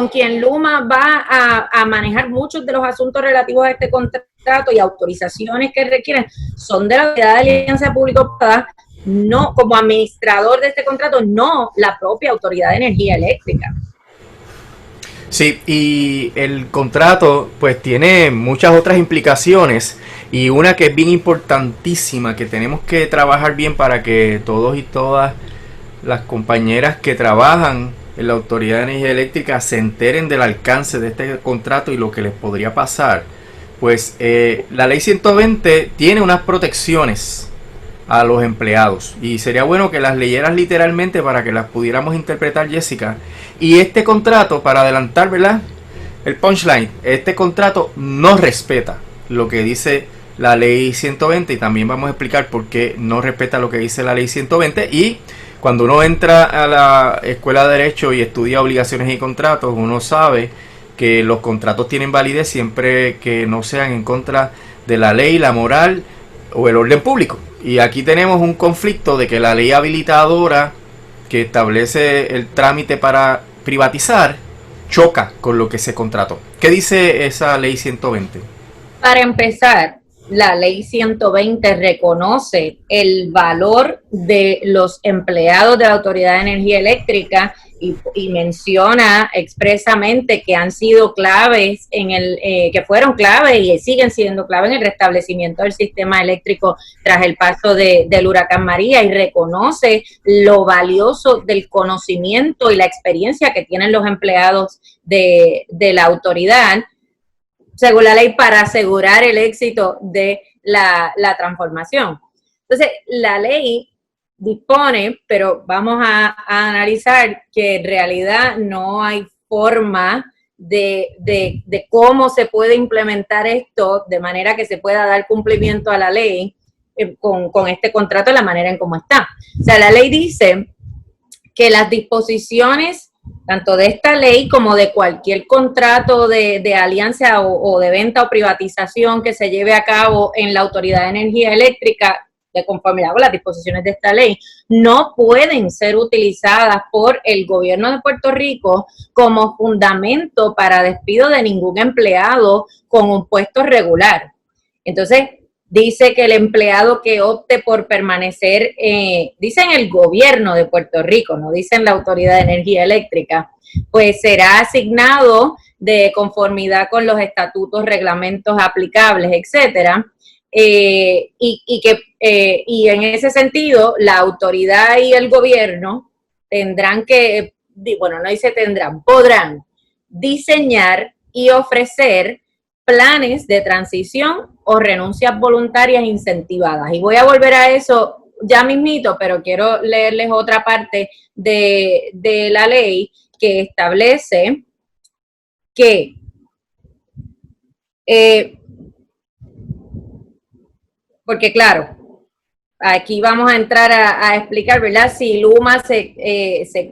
quien Luma va a manejar muchos de los asuntos relativos a este contrato y autorizaciones que requieren son de la Autoridad de Alianza Público-Privada, no como administrador de este contrato, no la propia Autoridad de Energía Eléctrica. Sí, y el contrato pues tiene muchas otras implicaciones, y una que es bien importantísima, que tenemos que trabajar bien para que todos y todas las compañeras que trabajan en la Autoridad de Energía Eléctrica se enteren del alcance de este contrato y lo que les podría pasar. Pues la ley 120 tiene unas protecciones a los empleados, y sería bueno que las leyeras literalmente para que las pudiéramos interpretar, Jessica. Y este contrato, para adelantar, ¿verdad?, el punchline, este contrato no respeta lo que dice la ley 120, y también vamos a explicar por qué no respeta lo que dice la ley 120. Y cuando uno entra a la escuela de Derecho y estudia obligaciones y contratos, uno sabe que los contratos tienen validez siempre que no sean en contra de la ley, la moral o el orden público. Y aquí tenemos un conflicto de que la ley habilitadora que establece el trámite para privatizar choca con lo que se contrató. ¿Qué dice esa ley 120? Para empezar, la ley 120 reconoce el valor de los empleados de la Autoridad de Energía Eléctrica y menciona expresamente que han sido claves que fueron claves y siguen siendo claves en el restablecimiento del sistema eléctrico tras el paso del huracán María, y reconoce lo valioso del conocimiento y la experiencia que tienen los empleados de la autoridad, según la ley, para asegurar el éxito de la transformación. Entonces, la ley dispone, pero vamos a analizar que en realidad no hay forma de cómo se puede implementar esto de manera que se pueda dar cumplimiento a la ley con este contrato de la manera en cómo está. O sea, la ley dice que las disposiciones tanto de esta ley como de cualquier contrato de alianza o de venta o privatización que se lleve a cabo en la Autoridad de Energía Eléctrica, de conformidad con las disposiciones de esta ley, no pueden ser utilizadas por el gobierno de Puerto Rico como fundamento para despido de ningún empleado con un puesto regular. Entonces, dice que el empleado que opte por permanecer, dicen el gobierno de Puerto Rico, no dicen la Autoridad de Energía Eléctrica, pues será asignado de conformidad con los estatutos, reglamentos aplicables, etcétera. Y en ese sentido, la autoridad y el gobierno tendrán que, bueno, no dice tendrán, podrán diseñar y ofrecer planes de transición o renuncias voluntarias incentivadas. Y voy a volver a eso ya mismito, pero quiero leerles otra parte de la ley que establece que porque claro, aquí vamos a entrar a explicar, ¿verdad? Si Luma se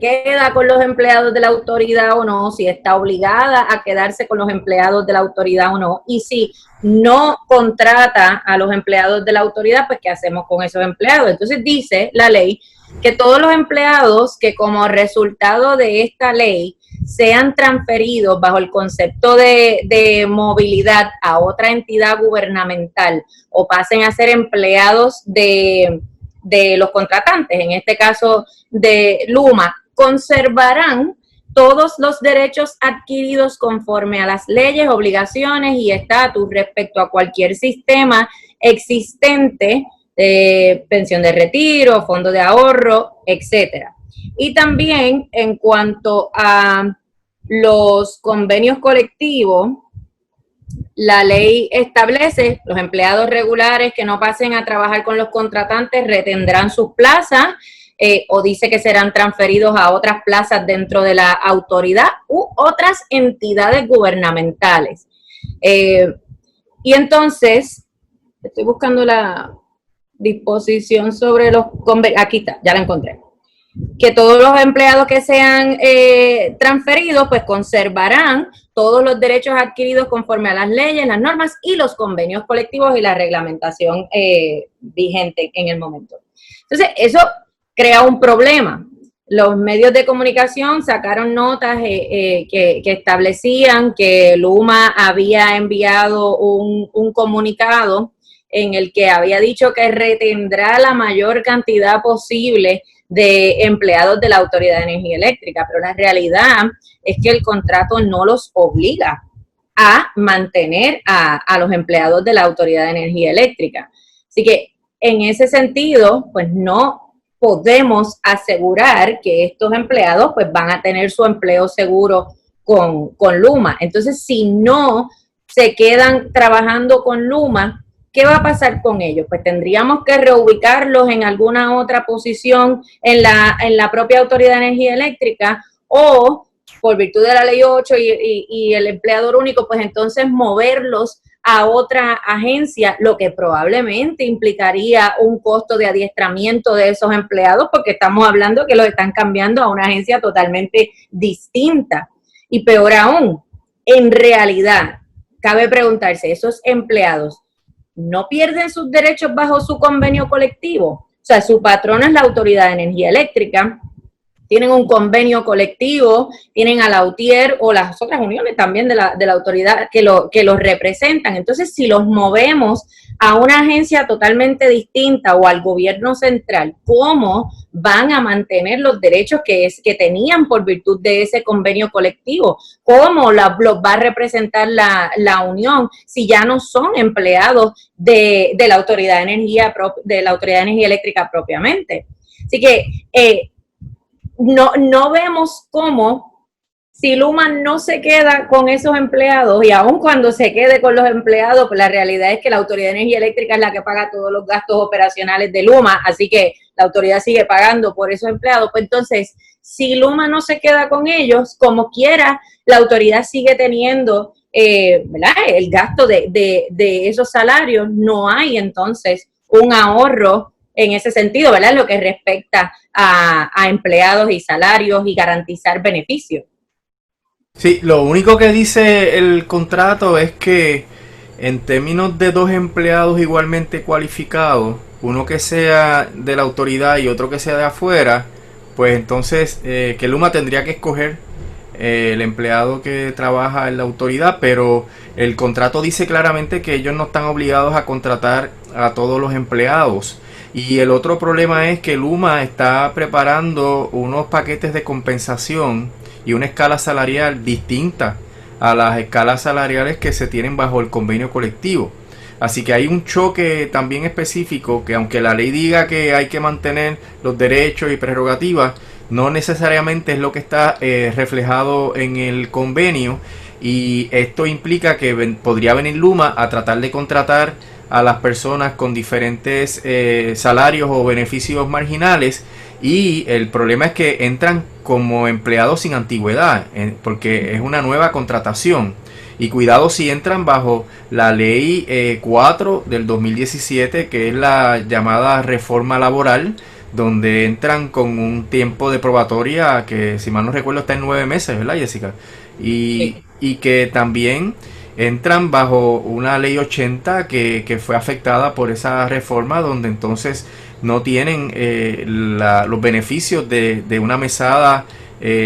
queda con los empleados de la autoridad o no, si está obligada a quedarse con los empleados de la autoridad o no, y si no contrata a los empleados de la autoridad, pues ¿qué hacemos con esos empleados? Entonces dice la ley que todos los empleados que como resultado de esta ley sean transferidos bajo el concepto de movilidad a otra entidad gubernamental o pasen a ser empleados de los contratantes, en este caso de Luma, conservarán todos los derechos adquiridos conforme a las leyes, obligaciones y estatus respecto a cualquier sistema existente de pensión de retiro, fondo de ahorro, etcétera. Y también en cuanto a los convenios colectivos, la ley establece los empleados regulares que no pasen a trabajar con los contratantes retendrán sus plazas o dice que serán transferidos a otras plazas dentro de la autoridad u otras entidades gubernamentales. Y entonces, estoy buscando la disposición sobre los convenios, aquí está, ya la encontré. Que todos los empleados que sean transferidos, pues conservarán todos los derechos adquiridos conforme a las leyes, las normas y los convenios colectivos y la reglamentación vigente en el momento. Entonces, eso crea un problema. Los medios de comunicación sacaron notas que establecían que Luma había enviado un comunicado en el que había dicho que retendrá la mayor cantidad posible de empleados de la Autoridad de Energía Eléctrica, pero la realidad es que el contrato no los obliga a mantener a los empleados de la Autoridad de Energía Eléctrica. Así que en ese sentido, pues no podemos asegurar que estos empleados pues van a tener su empleo seguro con Luma. Entonces, si no se quedan trabajando con Luma, ¿qué va a pasar con ellos? Pues tendríamos que reubicarlos en alguna otra posición en la propia Autoridad de Energía Eléctrica o, por virtud de la Ley 8 y el empleador único, pues entonces moverlos a otra agencia, lo que probablemente implicaría un costo de adiestramiento de esos empleados porque estamos hablando que los están cambiando a una agencia totalmente distinta. Y peor aún, en realidad, cabe preguntarse, ¿esos empleados no pierden sus derechos bajo su convenio colectivo? O sea, su patrón es la Autoridad de Energía Eléctrica, tienen un convenio colectivo, tienen a la UTIER o las otras uniones también de la autoridad que los representan. Entonces, si los movemos a una agencia totalmente distinta o al gobierno central, ¿cómo van a mantener los derechos que tenían por virtud de ese convenio colectivo? ¿Cómo los va a representar la unión si ya no son empleados de la Autoridad de Energía Eléctrica propiamente? Así que no vemos cómo, si Luma no se queda con esos empleados y aun cuando se quede con los empleados, pues la realidad es que la Autoridad de Energía Eléctrica es la que paga todos los gastos operacionales de Luma, así que la autoridad sigue pagando por esos empleados. Pues entonces, si Luma no se queda con ellos, como quiera, la autoridad sigue teniendo ¿verdad? El gasto de esos salarios. No hay entonces un ahorro en ese sentido, ¿verdad? Lo que respecta a empleados y salarios y garantizar beneficios. Sí, lo único que dice el contrato es que en términos de dos empleados igualmente cualificados, uno que sea de la autoridad y otro que sea de afuera, pues entonces que Luma tendría que escoger el empleado que trabaja en la autoridad, pero el contrato dice claramente que ellos no están obligados a contratar a todos los empleados. Y el otro problema es que Luma está preparando unos paquetes de compensación y una escala salarial distinta a las escalas salariales que se tienen bajo el convenio colectivo. Así que hay un choque también específico que, aunque la ley diga que hay que mantener los derechos y prerrogativas, no necesariamente es lo que está reflejado en el convenio, y esto implica que podría venir Luma a tratar de contratar a las personas con diferentes salarios o beneficios marginales, y el problema es que entran como empleados sin antigüedad, porque es una nueva contratación. Y cuidado si entran bajo la ley 4 del 2017, que es la llamada reforma laboral, donde entran con un tiempo de probatoria que, si mal no recuerdo, está en 9 meses, ¿verdad, Jessica? Y que también entran bajo una ley 80 que fue afectada por esa reforma, donde entonces no tienen los beneficios de una mesada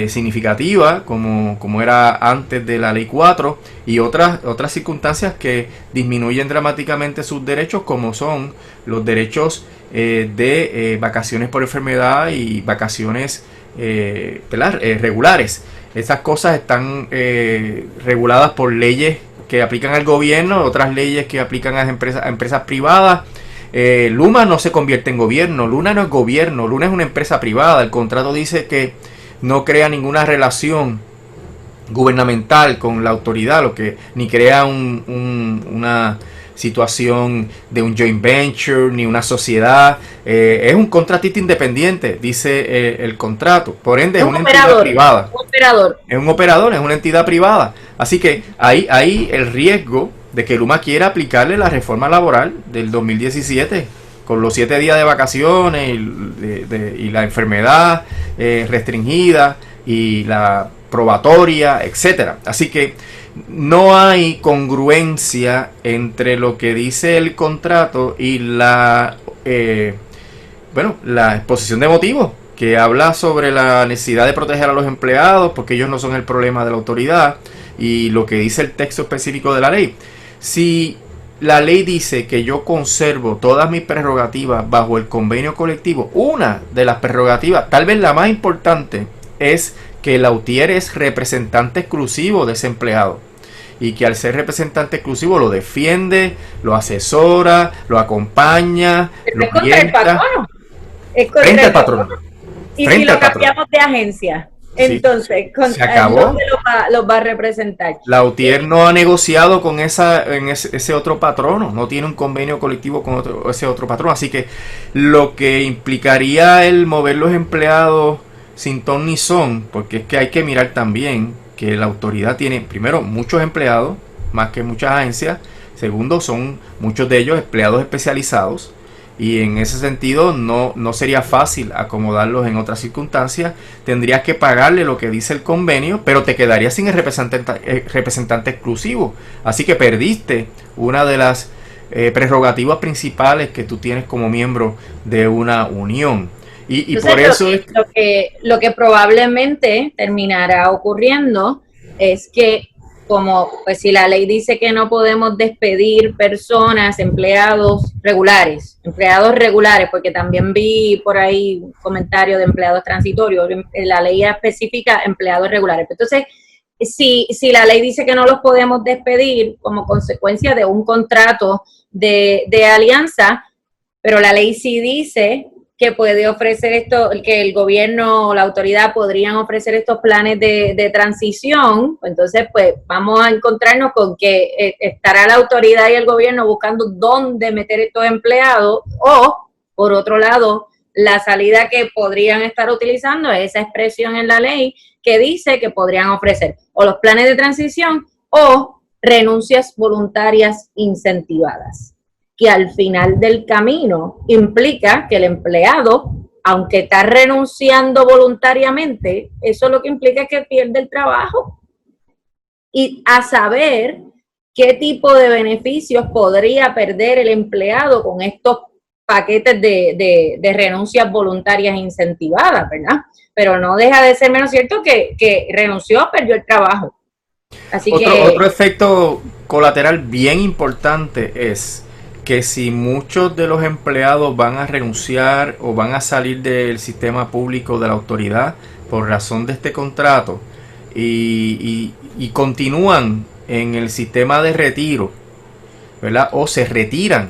significativa como era antes de la ley 4, y otras circunstancias que disminuyen dramáticamente sus derechos, como son los derechos de vacaciones por enfermedad y vacaciones regulares. Esas cosas están reguladas por leyes que aplican al gobierno, otras leyes que aplican a empresas privadas. Luma no se convierte en gobierno, Luma no es gobierno, Luma es una empresa privada. El contrato dice que no crea ninguna relación gubernamental con la autoridad, lo que ni crea una situación de un joint venture ni una sociedad. Es un contratista independiente, dice el contrato. Por ende es una entidad privada. Es un operador, es una entidad privada. Así que hay el riesgo de que Luma quiera aplicarle la reforma laboral del 2017 con los 7 días de vacaciones y la enfermedad restringida y la probatoria, etcétera. Así que no hay congruencia entre lo que dice el contrato y la exposición de motivos, que habla sobre la necesidad de proteger a los empleados porque ellos no son el problema de la autoridad, y lo que dice el texto específico de la ley. Si la ley dice que yo conservo todas mis prerrogativas bajo el convenio colectivo, una de las prerrogativas, tal vez la más importante, es que el Lautier es representante exclusivo de ese empleado, y que al ser representante exclusivo lo defiende, lo asesora, lo acompaña, lo orienta. Es contra el patrono. Y si lo cambiamos de agencia, entonces, se acabó. ¿Dónde los va a representar? Lautier no ha negociado con ese otro patrono, no tiene un convenio colectivo con ese otro patrono, así que lo que implicaría el mover los empleados sin ton ni son, porque es que hay que mirar también que la autoridad tiene, primero, muchos empleados, más que muchas agencias. Segundo, son muchos de ellos empleados especializados, y en ese sentido no sería fácil acomodarlos en otras circunstancias. Tendrías que pagarle lo que dice el convenio, pero te quedarías sin el representante exclusivo. Así que perdiste una de las prerrogativas principales que tú tienes como miembro de una unión. Y entonces, por eso lo que probablemente terminará ocurriendo es que, como pues si la ley dice que no podemos despedir personas, empleados regulares, porque también vi por ahí un comentario de empleados transitorios, la ley especifica empleados regulares. Entonces, si la ley dice que no los podemos despedir como consecuencia de un contrato de alianza, pero la ley sí dice que puede ofrecer esto, que el gobierno o la autoridad podrían ofrecer estos planes de transición, entonces pues vamos a encontrarnos con que estará la autoridad y el gobierno buscando dónde meter estos empleados, o por otro lado, la salida que podrían estar utilizando es esa expresión en la ley que dice que podrían ofrecer o los planes de transición o renuncias voluntarias incentivadas, que al final del camino implica que el empleado, aunque está renunciando voluntariamente, eso lo que implica es que pierde el trabajo. Y a saber qué tipo de beneficios podría perder el empleado con estos paquetes de renuncias voluntarias incentivadas, ¿verdad? Pero no deja de ser menos cierto que renunció, perdió el trabajo. Así otro efecto colateral bien importante es que si muchos de los empleados van a renunciar o van a salir del sistema público de la autoridad por razón de este contrato y continúan en el sistema de retiro, ¿verdad? O se retiran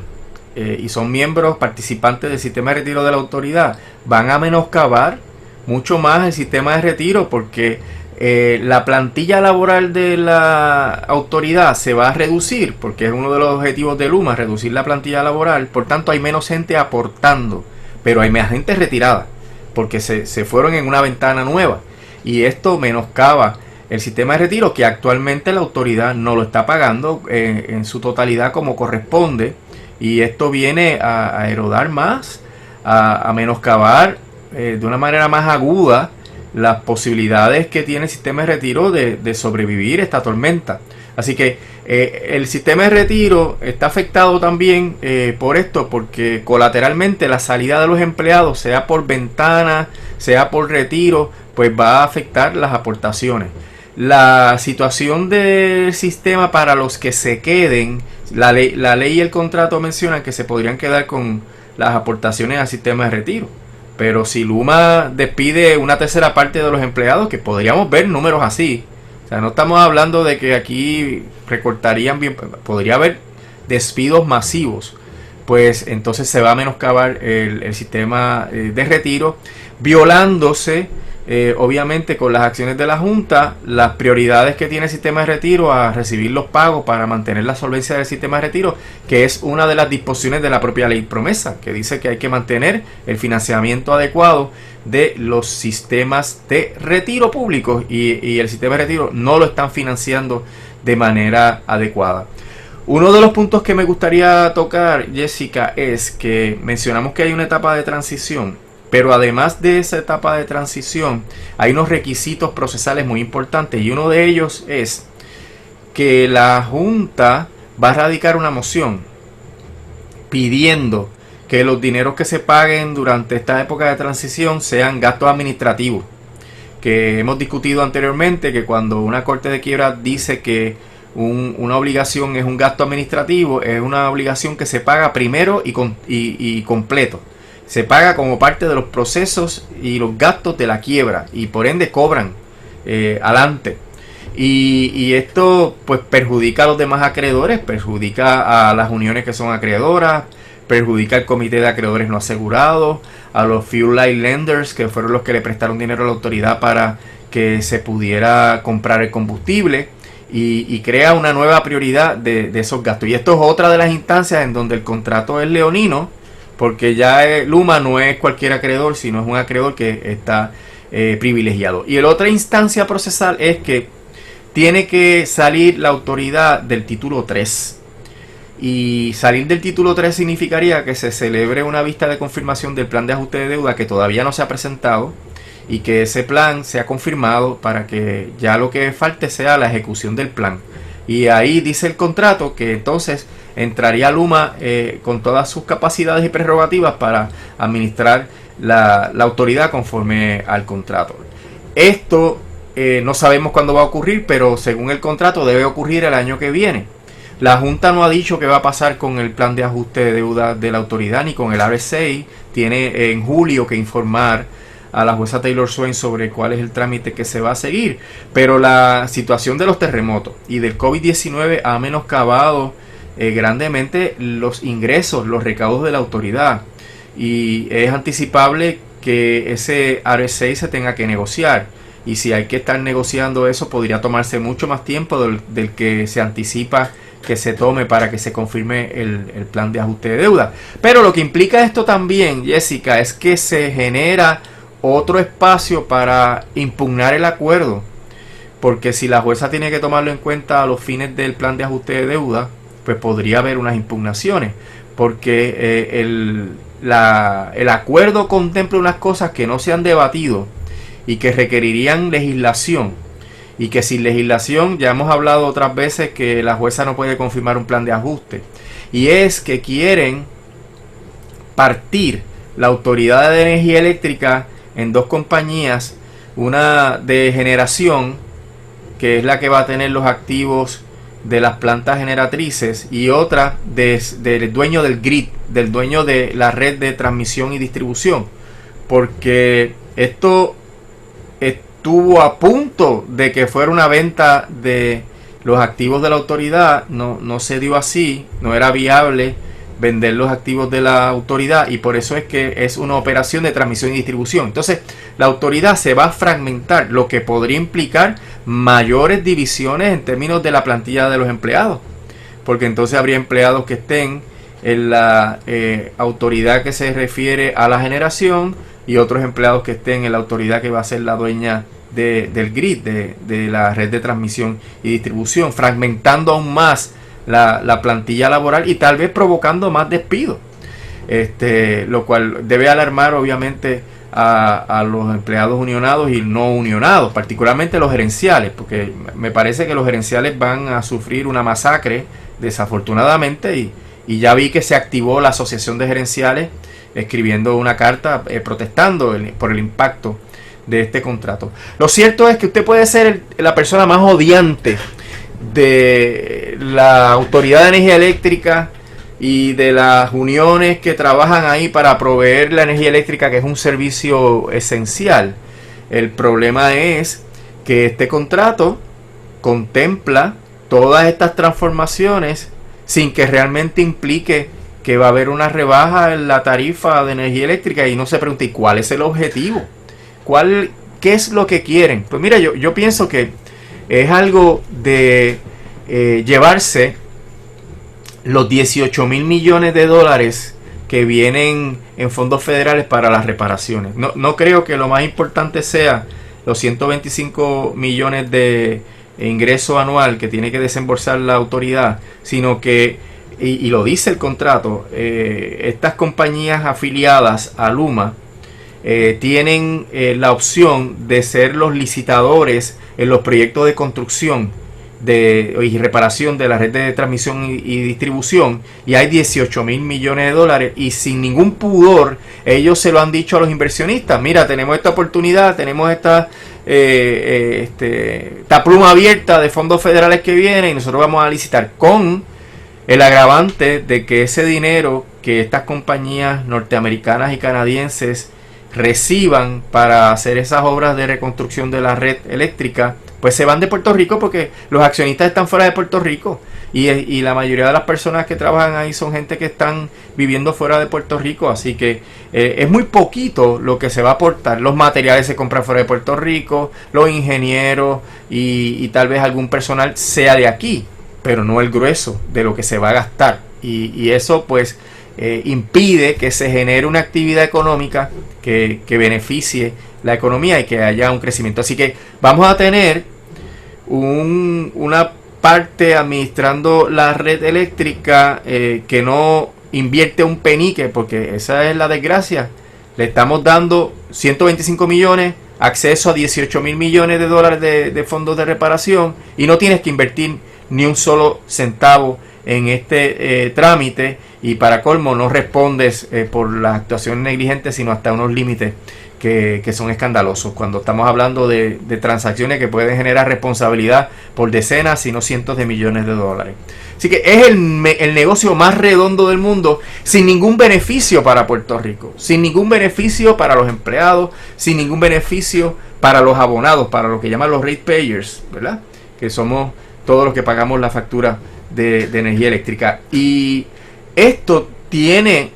y son miembros participantes del sistema de retiro de la autoridad, van a menoscabar mucho más el sistema de retiro, porque la plantilla laboral de la autoridad se va a reducir, porque es uno de los objetivos de Luma, reducir la plantilla laboral. Por tanto, hay menos gente aportando, pero hay más gente retirada, porque se fueron en una ventana nueva, y esto menoscaba el sistema de retiro, que actualmente la autoridad no lo está pagando en su totalidad como corresponde, y esto viene a erodar más, a menoscabar de una manera más aguda las posibilidades que tiene el sistema de retiro de sobrevivir esta tormenta. Así que el sistema de retiro está afectado también por esto, porque colateralmente la salida de los empleados, sea por ventana, sea por retiro, pues va a afectar las aportaciones. La situación del sistema para los que se queden, la ley y el contrato mencionan que se podrían quedar con las aportaciones al sistema de retiro. Pero si Luma despide una tercera parte de los empleados, que podríamos ver números así, o sea, no estamos hablando de que aquí recortarían bien, podría haber despidos masivos, pues entonces se va a menoscabar el sistema de retiro, violándose obviamente con las acciones de la Junta las prioridades que tiene el sistema de retiro a recibir los pagos para mantener la solvencia del sistema de retiro, que es una de las disposiciones de la propia ley promesa, que dice que hay que mantener el financiamiento adecuado de los sistemas de retiro públicos, y el sistema de retiro no lo están financiando de manera adecuada. Uno de los puntos que me gustaría tocar, Jessica, es que mencionamos que hay una etapa de transición, pero además de esa etapa de transición hay unos requisitos procesales muy importantes, y uno de ellos es que la Junta va a radicar una moción pidiendo que los dineros que se paguen durante esta época de transición sean gastos administrativos, que hemos discutido anteriormente, que cuando una corte de quiebra dice que una obligación es un gasto administrativo, es una obligación que se paga primero y completo. Se paga como parte de los procesos y los gastos de la quiebra, y por ende cobran adelante. Y esto pues perjudica a los demás acreedores, perjudica a las uniones que son acreedoras, perjudica al comité de acreedores no asegurados, a los Fuel Line Lenders, que fueron los que le prestaron dinero a la autoridad para que se pudiera comprar el combustible, y crea una nueva prioridad de esos gastos. Y esto es otra de las instancias en donde el contrato es leonino, porque ya Luma no es cualquier acreedor, sino es un acreedor que está privilegiado. Y la otra instancia procesal es que tiene que salir la autoridad del título 3. Y salir del título 3 significaría que se celebre una vista de confirmación del plan de ajuste de deuda, que todavía no se ha presentado, y que ese plan sea confirmado para que ya lo que falte sea la ejecución del plan. Y ahí dice el contrato que entonces entraría Luma con todas sus capacidades y prerrogativas para administrar la autoridad conforme al contrato. Esto no sabemos cuándo va a ocurrir, pero según el contrato debe ocurrir el año que viene. La Junta no ha dicho qué va a pasar con el plan de ajuste de deuda de la autoridad ni con el RSA. Tiene en julio que informar a la jueza Taylor Swain sobre cuál es el trámite que se va a seguir. Pero la situación de los terremotos y del COVID-19 ha menoscabado grandemente los ingresos, los recaudos de la autoridad. Y es anticipable que ese RSA se tenga que negociar. Y si hay que estar negociando eso, podría tomarse mucho más tiempo del que se anticipa que se tome para que se confirme el plan de ajuste de deuda. Pero lo que implica esto también, Jessica, es que se genera otro espacio para impugnar el acuerdo, porque si la jueza tiene que tomarlo en cuenta a los fines del plan de ajuste de deuda, pues podría haber unas impugnaciones, porque el acuerdo contempla unas cosas que no se han debatido y que requerirían legislación, y que sin legislación, ya hemos hablado otras veces que la jueza no puede confirmar un plan de ajuste, y es que quieren partir la Autoridad de Energía Eléctrica en dos compañías, una de generación, que es la que va a tener los activos de las plantas generatrices, y otra del dueño del grid, del dueño de la red de transmisión y distribución, porque esto estuvo a punto de que fuera una venta de los activos de la autoridad. No se dio así, no era viable vender los activos de la autoridad, y por eso es que es una operación de transmisión y distribución. Entonces la autoridad se va a fragmentar, lo que podría implicar mayores divisiones en términos de la plantilla de los empleados, porque entonces habría empleados que estén en la autoridad que se refiere a la generación y otros empleados que estén en la autoridad que va a ser la dueña del grid, de la red de transmisión y distribución, fragmentando aún más la plantilla laboral y tal vez provocando más despidos, lo cual debe alarmar obviamente a los empleados unionados y no unionados, particularmente los gerenciales, porque me parece que los gerenciales van a sufrir una masacre desafortunadamente, y ya vi que se activó la asociación de gerenciales escribiendo una carta protestando por el impacto de este contrato. Lo cierto es que usted puede ser la persona más odiante de la Autoridad de Energía Eléctrica y de las uniones que trabajan ahí para proveer la energía eléctrica, que es un servicio esencial. El problema es que este contrato contempla todas estas transformaciones sin que realmente implique que va a haber una rebaja en la tarifa de energía eléctrica, y no se pregunta, ¿y cuál es el objetivo? ¿Qué es lo que quieren? Pues mira, yo pienso que es algo de llevarse los 18 mil millones de dólares que vienen en fondos federales para las reparaciones. No creo que lo más importante sea los 125 millones de ingreso anual que tiene que desembolsar la autoridad, sino que, y lo dice el contrato, estas compañías afiliadas a Luma tienen la opción de ser los licitadores en los proyectos de construcción y reparación de la red de transmisión y distribución, y hay 18 mil millones de dólares, y sin ningún pudor ellos se lo han dicho a los inversionistas: mira, tenemos esta oportunidad, tenemos esta pluma abierta de fondos federales que viene, y nosotros vamos a licitar, con el agravante de que ese dinero que estas compañías norteamericanas y canadienses reciban para hacer esas obras de reconstrucción de la red eléctrica, pues se van de Puerto Rico, porque los accionistas están fuera de Puerto Rico, y la mayoría de las personas que trabajan ahí son gente que están viviendo fuera de Puerto Rico, así que es muy poquito lo que se va a aportar. Los materiales se compran fuera de Puerto Rico, los ingenieros y tal vez algún personal sea de aquí, pero no el grueso de lo que se va a gastar, y eso pues impide que se genere una actividad económica que beneficie la economía y que haya un crecimiento. Así que vamos a tener una parte administrando la red eléctrica que no invierte un penique, porque esa es la desgracia. Le estamos dando 125 millones, acceso a 18 mil millones de dólares de fondos de reparación, y no tienes que invertir ni un solo centavo en este trámite, y para colmo no respondes por las actuaciones negligentes, sino hasta unos límites que son escandalosos, cuando estamos hablando de transacciones que pueden generar responsabilidad por decenas, si no cientos de millones de dólares. Así que es el negocio más redondo del mundo, sin ningún beneficio para Puerto Rico, sin ningún beneficio para los empleados, sin ningún beneficio para los abonados, para lo que llaman los ratepayers, ¿verdad? Que somos todos los que pagamos la factura de energía eléctrica. Y esto tiene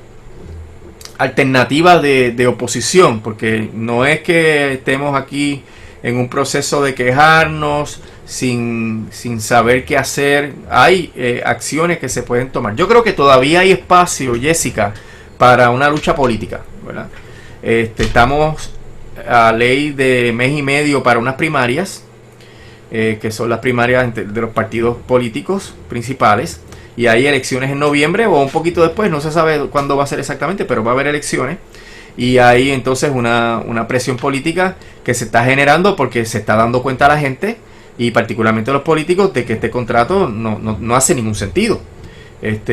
alternativas de oposición, porque no es que estemos aquí en un proceso de quejarnos sin saber qué hacer. Hay acciones que se pueden tomar. Yo creo que todavía hay espacio, Jessica, para una lucha política, ¿verdad? Estamos a ley de mes y medio para unas primarias, que son las primarias de los partidos políticos principales, y hay elecciones en noviembre o un poquito después, no se sabe cuándo va a ser exactamente, pero va a haber elecciones, y hay entonces una presión política que se está generando, porque se está dando cuenta la gente, y particularmente los políticos, de que este contrato no hace ningún sentido. Esto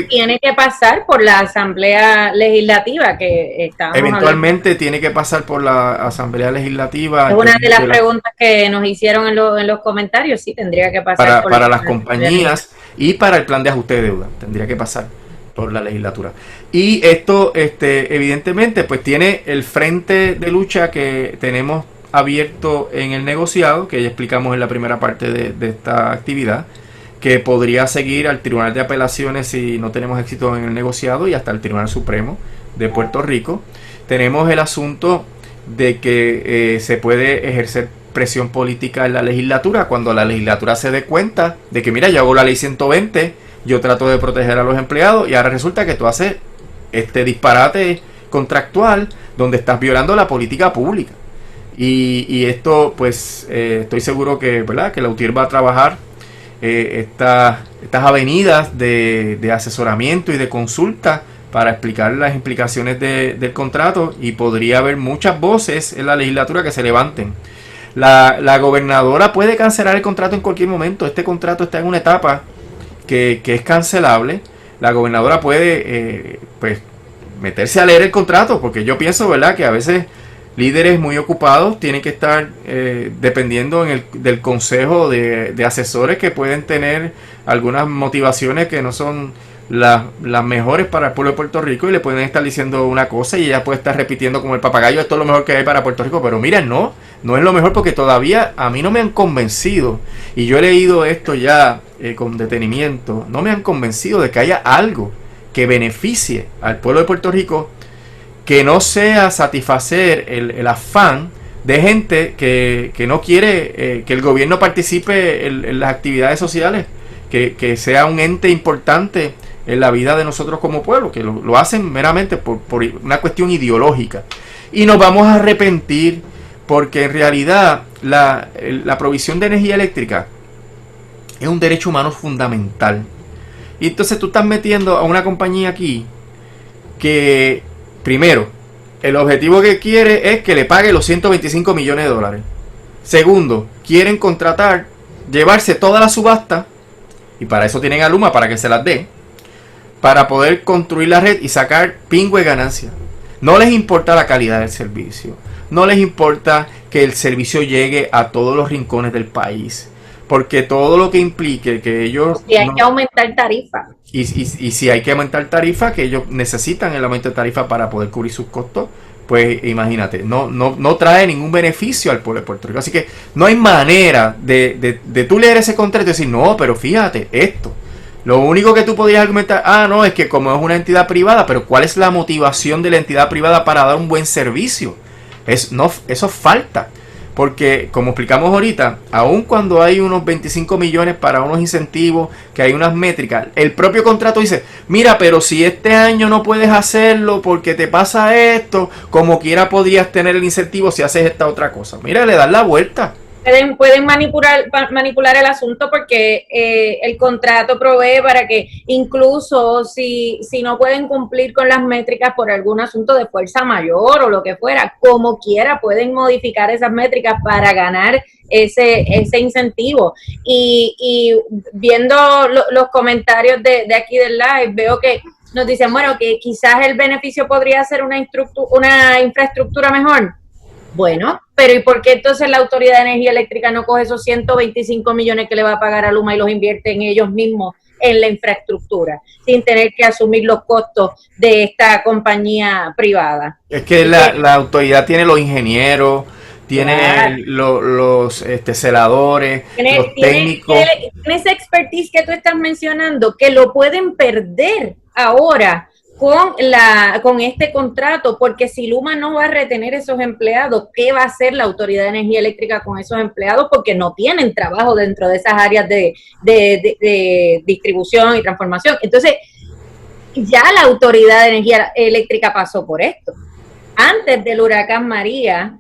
tiene que pasar por la Asamblea Legislativa, que eventualmente tiene que pasar por la Asamblea Legislativa. Es una de las preguntas que nos hicieron en los comentarios. Sí, tendría que pasar para las compañías y para el plan de ajuste de deuda, tendría que pasar por la legislatura. Y esto evidentemente pues tiene el frente de lucha que tenemos abierto en el negociado, que ya explicamos en la primera parte de esta actividad, que podría seguir al Tribunal de Apelaciones si no tenemos éxito en el negociado y hasta el Tribunal Supremo de Puerto Rico. Tenemos el asunto de que se puede ejercer presión política en la legislatura cuando la legislatura se dé cuenta de que mira, yo hago la ley 120, yo trato de proteger a los empleados y ahora resulta que tú haces este disparate contractual donde estás violando la política pública. Y esto pues estoy seguro que, ¿verdad?, que la UTIER va a trabajar estas avenidas de asesoramiento y de consulta para explicar las implicaciones del contrato, y podría haber muchas voces en la legislatura que se levanten. La gobernadora puede cancelar el contrato en cualquier momento. Este contrato está en una etapa que es cancelable. La gobernadora puede pues meterse a leer el contrato, porque yo pienso, ¿verdad?, que a veces líderes muy ocupados tienen que estar dependiendo del consejo de asesores que pueden tener algunas motivaciones que no son las mejores para el pueblo de Puerto Rico, y le pueden estar diciendo una cosa y ella puede estar repitiendo como el papagayo, esto es lo mejor que hay para Puerto Rico. Pero miren, no es lo mejor, porque todavía a mí no me han convencido, y yo he leído esto ya con detenimiento, no me han convencido de que haya algo que beneficie al pueblo de Puerto Rico que no sea satisfacer el afán de gente que no quiere que el gobierno participe en las actividades sociales, que sea un ente importante en la vida de nosotros como pueblo, que lo hacen meramente por una cuestión ideológica. Y nos vamos a arrepentir, porque en realidad la provisión de energía eléctrica es un derecho humano fundamental. Y entonces tú estás metiendo a una compañía aquí que, primero, el objetivo que quiere es que le pague los 125 millones de dólares. Segundo, quieren contratar, llevarse toda la subasta, y para eso tienen a Luma para que se las dé, para poder construir la red y sacar pingüe ganancia. No les importa la calidad del servicio, no les importa que el servicio llegue a todos los rincones del país, porque todo lo que implique que ellos... Y hay que aumentar tarifa. Y si hay que aumentar tarifa, que ellos necesitan el aumento de tarifa para poder cubrir sus costos, pues imagínate, no trae ningún beneficio al pueblo de Puerto Rico. Así que no hay manera de tú leer ese contrato y decir, no, pero fíjate, esto. Lo único que tú podrías argumentar, no, es que como es una entidad privada, pero ¿cuál es la motivación de la entidad privada para dar un buen servicio? Eso falta. Porque, como explicamos ahorita, aun cuando hay unos 25 millones para unos incentivos, que hay unas métricas, el propio contrato dice, mira, pero si este año no puedes hacerlo porque te pasa esto, como quiera podrías tener el incentivo si haces esta otra cosa. Mira, le das la vuelta. Pueden manipular el asunto, porque el contrato provee para que incluso si no pueden cumplir con las métricas por algún asunto de fuerza mayor o lo que fuera, como quiera pueden modificar esas métricas para ganar ese incentivo. Y viendo los comentarios de aquí del live, veo que nos dicen, bueno, que quizás el beneficio podría ser una infraestructura mejor. Bueno, pero ¿y por qué entonces la Autoridad de Energía Eléctrica no coge esos 125 millones que le va a pagar a Luma y los invierte en ellos mismos en la infraestructura, sin tener que asumir los costos de esta compañía privada? Es que la autoridad tiene los ingenieros, tiene los celadores, los técnicos. Tiene esa expertise que tú estás mencionando, que lo pueden perder ahora con este contrato, porque si Luma no va a retener esos empleados, ¿qué va a hacer la Autoridad de Energía Eléctrica con esos empleados? Porque no tienen trabajo dentro de esas áreas de distribución y transformación. Entonces, ya la Autoridad de Energía Eléctrica pasó por esto. Antes del huracán María,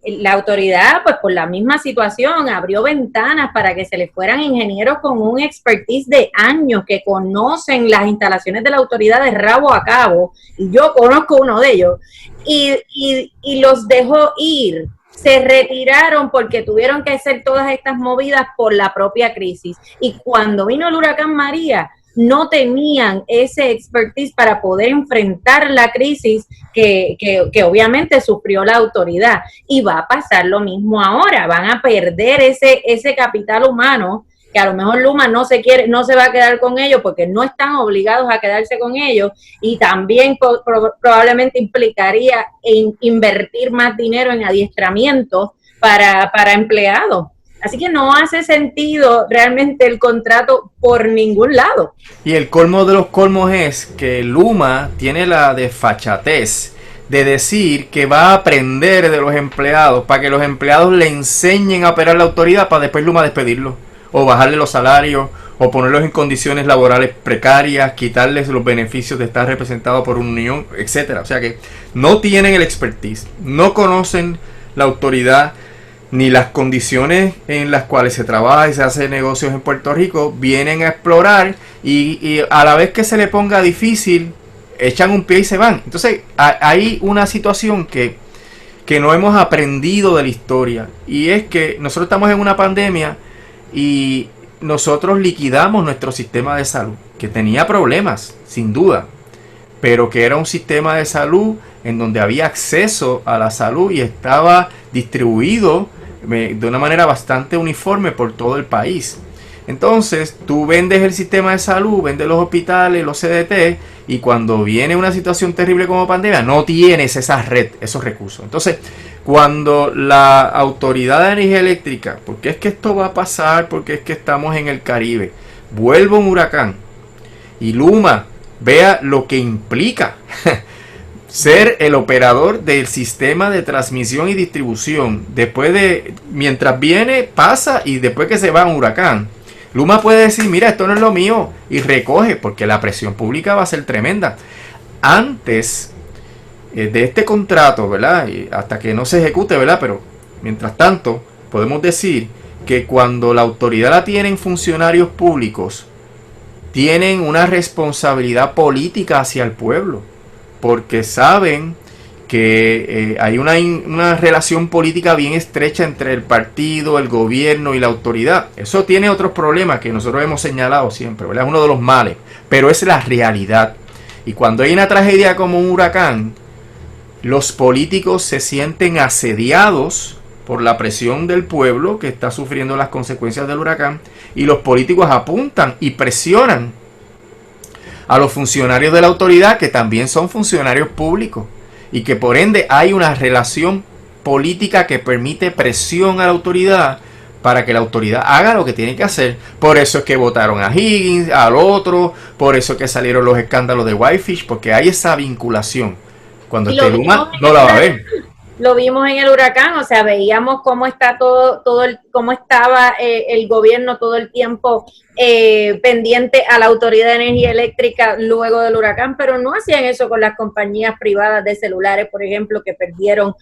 la autoridad, pues por la misma situación, abrió ventanas para que se les fueran ingenieros con un expertise de años, que conocen las instalaciones de la autoridad de rabo a cabo, y yo conozco uno de ellos, y los dejó ir. Se retiraron porque tuvieron que hacer todas estas movidas por la propia crisis. Y cuando vino el huracán María, no tenían ese expertise para poder enfrentar la crisis que obviamente sufrió la autoridad. Y va a pasar lo mismo ahora. Van a perder ese capital humano, que a lo mejor Luma no se va a quedar con ellos porque no están obligados a quedarse con ellos, y también probablemente implicaría invertir más dinero en adiestramiento para empleados. Así que no hace sentido realmente el contrato por ningún lado. Y el colmo de los colmos es que Luma tiene la desfachatez de decir que va a aprender de los empleados para que los empleados le enseñen a operar la autoridad para después Luma despedirlos o bajarle los salarios o ponerlos en condiciones laborales precarias, quitarles los beneficios de estar representados por una unión, etcétera. O sea que no tienen el expertise, no conocen la autoridad ni las condiciones en las cuales se trabaja y se hace negocios en Puerto Rico. Vienen a explorar y a la vez que se le ponga difícil, echan un pie y se van. Entonces hay una situación que no hemos aprendido de la historia, y es que nosotros estamos en una pandemia y nosotros liquidamos nuestro sistema de salud, que tenía problemas, sin duda, pero que era un sistema de salud en donde había acceso a la salud y estaba distribuido de una manera bastante uniforme por todo el país. Entonces tú vendes el sistema de salud, vendes los hospitales, los CDT, y cuando viene una situación terrible como pandemia no tienes esa red, esos recursos. Entonces cuando la Autoridad de Energía Eléctrica, porque es que esto va a pasar, porque es que estamos en el Caribe, vuelve un huracán y Luma vea lo que implica ser el operador del sistema de transmisión y distribución, mientras viene, pasa, y después que se va un huracán, Luma puede decir, mira, esto no es lo mío, y recoge, porque la presión pública va a ser tremenda. Antes de este contrato, ¿verdad? Y hasta que no se ejecute, ¿verdad? Pero mientras tanto, podemos decir que cuando la autoridad la tienen funcionarios públicos, tienen una responsabilidad política hacia el pueblo, porque saben que hay una relación política bien estrecha entre el partido, el gobierno y la autoridad. Eso tiene otros problemas que nosotros hemos señalado siempre, ¿verdad? Es uno de los males, pero es la realidad. Y cuando hay una tragedia como un huracán, los políticos se sienten asediados por la presión del pueblo que está sufriendo las consecuencias del huracán, y los políticos apuntan y presionan a los funcionarios de la autoridad, que también son funcionarios públicos, y que por ende hay una relación política que permite presión a la autoridad para que la autoridad haga lo que tiene que hacer. Por eso es que votaron a Higgins, al otro, por eso es que salieron los escándalos de Whitefish, porque hay esa vinculación. Cuando esté Luma, no la va a ver. Lo vimos en el huracán, o sea, veíamos cómo está cómo estaba el gobierno todo el tiempo pendiente a la Autoridad de Energía Eléctrica luego del huracán, pero no hacían eso con las compañías privadas de celulares, por ejemplo, que perdieron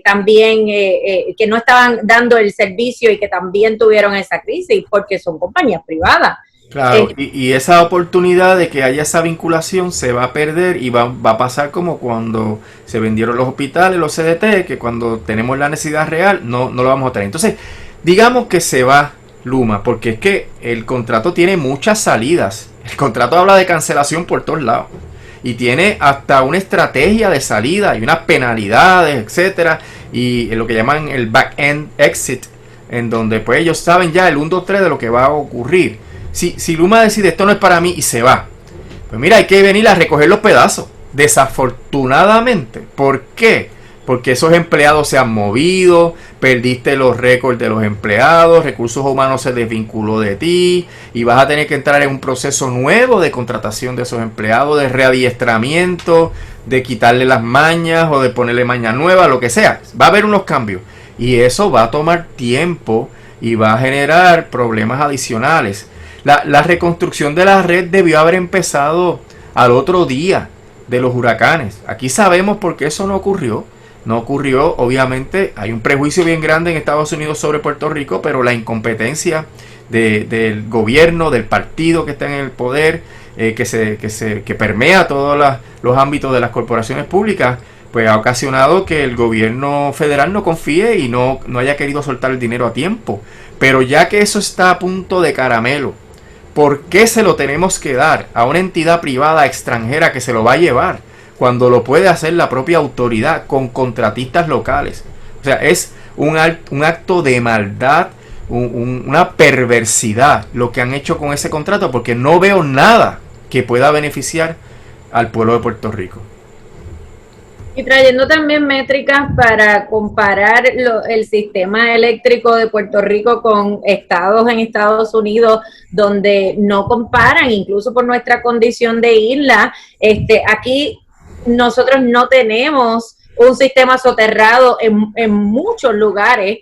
también, que no estaban dando el servicio y que también tuvieron esa crisis, porque son compañías privadas. Claro, y esa oportunidad de que haya esa vinculación se va a perder, y va a pasar como cuando se vendieron los hospitales, los CDT, que cuando tenemos la necesidad real no lo vamos a tener. Entonces, digamos que se va Luma, porque es que el contrato tiene muchas salidas. El contrato habla de cancelación por todos lados y tiene hasta una estrategia de salida y unas penalidades, etcétera, y lo que llaman el back-end exit, en donde pues ellos saben ya el 1, 2, 3 de lo que va a ocurrir. Si Luma decide esto no es para mí y se va, pues mira, hay que venir a recoger los pedazos. Desafortunadamente. ¿Por qué? Porque esos empleados se han movido, perdiste los récords de los empleados, Recursos Humanos se desvinculó de ti y vas a tener que entrar en un proceso nuevo de contratación de esos empleados, de readiestramiento, de quitarle las mañas o de ponerle mañas nuevas, lo que sea. Va a haber unos cambios y eso va a tomar tiempo y va a generar problemas adicionales. La reconstrucción de la red debió haber empezado al otro día de los huracanes. Aquí sabemos por qué eso no ocurrió. No ocurrió, obviamente, hay un prejuicio bien grande en Estados Unidos sobre Puerto Rico, pero la incompetencia del gobierno, del partido que está en el poder, que permea todos los ámbitos de las corporaciones públicas, pues ha ocasionado que el gobierno federal no confíe y no haya querido soltar el dinero a tiempo. Pero ya que eso está a punto de caramelo, ¿por qué se lo tenemos que dar a una entidad privada extranjera que se lo va a llevar cuando lo puede hacer la propia autoridad con contratistas locales? O sea, es un acto de maldad, una perversidad lo que han hecho con ese contrato, porque no veo nada que pueda beneficiar al pueblo de Puerto Rico. Y trayendo también métricas para comparar el sistema eléctrico de Puerto Rico con estados en Estados Unidos, donde no comparan, incluso por nuestra condición de isla. Aquí nosotros no tenemos un sistema soterrado en muchos lugares,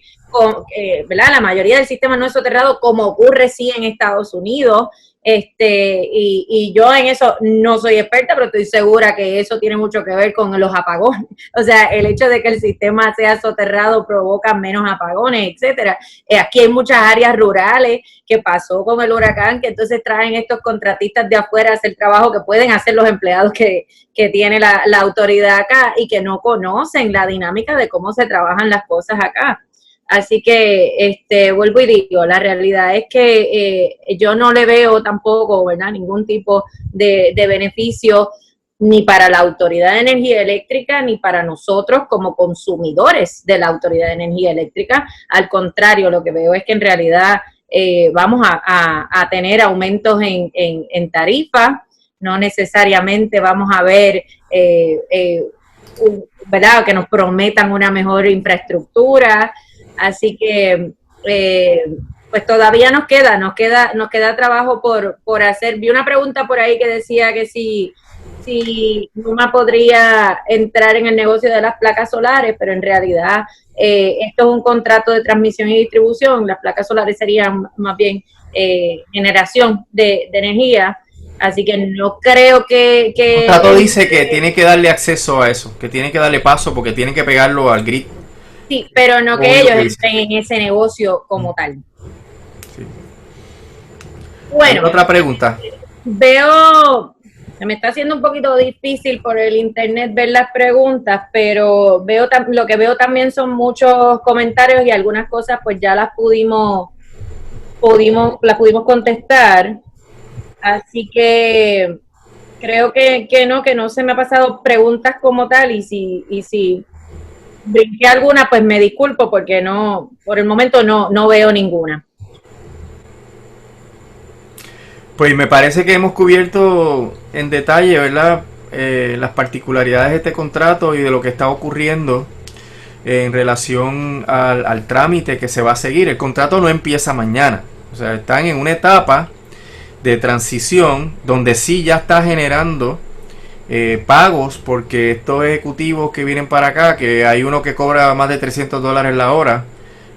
¿verdad? La mayoría del sistema no es soterrado, como ocurre sí en Estados Unidos. Y yo en eso no soy experta, pero estoy segura que eso tiene mucho que ver con los apagones. O sea, el hecho de que el sistema sea soterrado provoca menos apagones, etcétera. Aquí hay muchas áreas rurales que pasó con el huracán, que entonces traen estos contratistas de afuera a hacer trabajo que pueden hacer los empleados que tiene la autoridad acá y que no conocen la dinámica de cómo se trabajan las cosas acá. Así que vuelvo y digo, la realidad es que yo no le veo tampoco, ¿verdad?, ningún tipo de beneficio ni para la Autoridad de Energía Eléctrica ni para nosotros como consumidores de la Autoridad de Energía Eléctrica. Al contrario, lo que veo es que en realidad vamos a tener aumentos en tarifas, no necesariamente vamos a ver ¿verdad?, que nos prometan una mejor infraestructura. Así que pues todavía nos queda trabajo por hacer. Vi una pregunta por ahí que decía que si Luma podría entrar en el negocio de las placas solares, pero en realidad esto es un contrato de transmisión y distribución. Las placas solares serían más bien generación de energía. Así que no creo que... El contrato dice que tiene que darle acceso a eso, que tiene que darle paso porque tiene que pegarlo al grid. Sí, pero no que ellos estén en ese negocio como tal. Sí. Bueno, otra pregunta. Se me está haciendo un poquito difícil por el internet ver las preguntas, pero lo que veo también son muchos comentarios y algunas cosas pues ya las pudimos contestar. Así que creo que no se me ha pasado preguntas como tal, y si brinqué alguna, pues me disculpo porque por el momento no veo ninguna. Pues me parece que hemos cubierto en detalle, ¿verdad?, las particularidades de este contrato y de lo que está ocurriendo en relación al trámite que se va a seguir. El contrato no empieza mañana, o sea, están en una etapa de transición donde sí ya está generando pagos, porque estos ejecutivos que vienen para acá, que hay uno que cobra más de $300 la hora,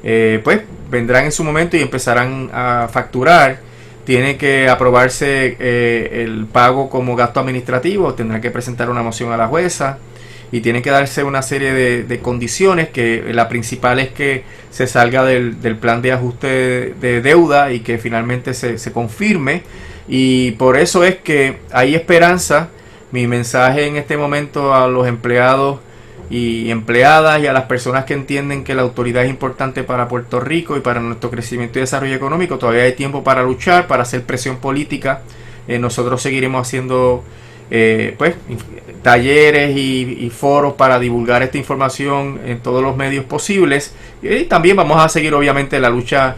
pues vendrán en su momento y empezarán a facturar. Tiene que aprobarse el pago como gasto administrativo, tendrá que presentar una moción a la jueza y tiene que darse una serie de condiciones, que la principal es que se salga del plan de ajuste de deuda y que finalmente se confirme, y por eso es que hay esperanza. Mi mensaje en este momento a los empleados y empleadas y a las personas que entienden que la autoridad es importante para Puerto Rico y para nuestro crecimiento y desarrollo económico: todavía hay tiempo para luchar, para hacer presión política. Nosotros seguiremos haciendo pues talleres y foros para divulgar esta información en todos los medios posibles, y también vamos a seguir obviamente la lucha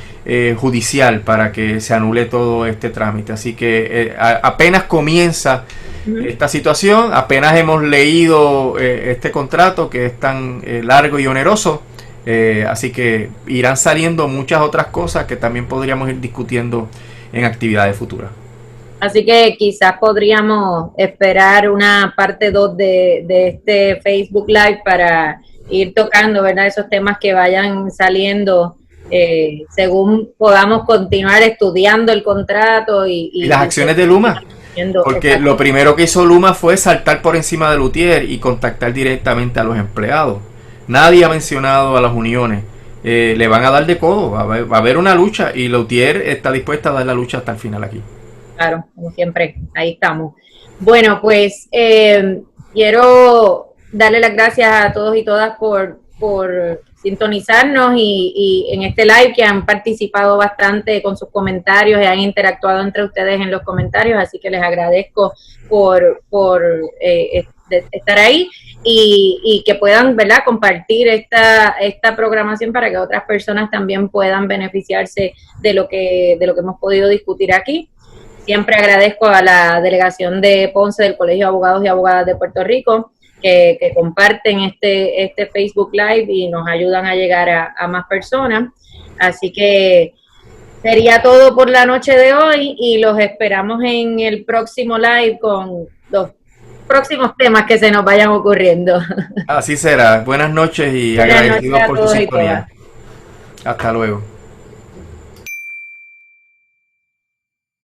judicial para que se anule todo este trámite. Así que apenas comienza esta situación, apenas hemos leído este contrato que es tan largo y oneroso, así que irán saliendo muchas otras cosas que también podríamos ir discutiendo en actividades futuras. Así que quizás podríamos esperar una parte 2 de este Facebook Live para ir tocando, ¿verdad?, esos temas que vayan saliendo según podamos continuar estudiando el contrato y las acciones de Luma. Porque lo primero que hizo Luma fue saltar por encima de Lutier y contactar directamente a los empleados. Nadie ha mencionado a las uniones. Le van a dar de codo, va a haber una lucha, y Lutier está dispuesta a dar la lucha hasta el final aquí. Claro, como siempre, ahí estamos. Bueno, pues quiero darle las gracias a todos y todas por sintonizarnos y en este live, que han participado bastante con sus comentarios y han interactuado entre ustedes en los comentarios, así que les agradezco por estar ahí y que puedan, ¿verdad?, compartir esta programación para que otras personas también puedan beneficiarse de lo que hemos podido discutir aquí. Siempre agradezco a la delegación de Ponce del Colegio de Abogados y Abogadas de Puerto Rico, que comparten este Facebook Live y nos ayudan a llegar a más personas. Así que sería todo por la noche de hoy y los esperamos en el próximo live con los próximos temas que se nos vayan ocurriendo. Así será. Buenas noches y Buenas agradecidos noches a por su todos y sintonía. todas. Hasta luego.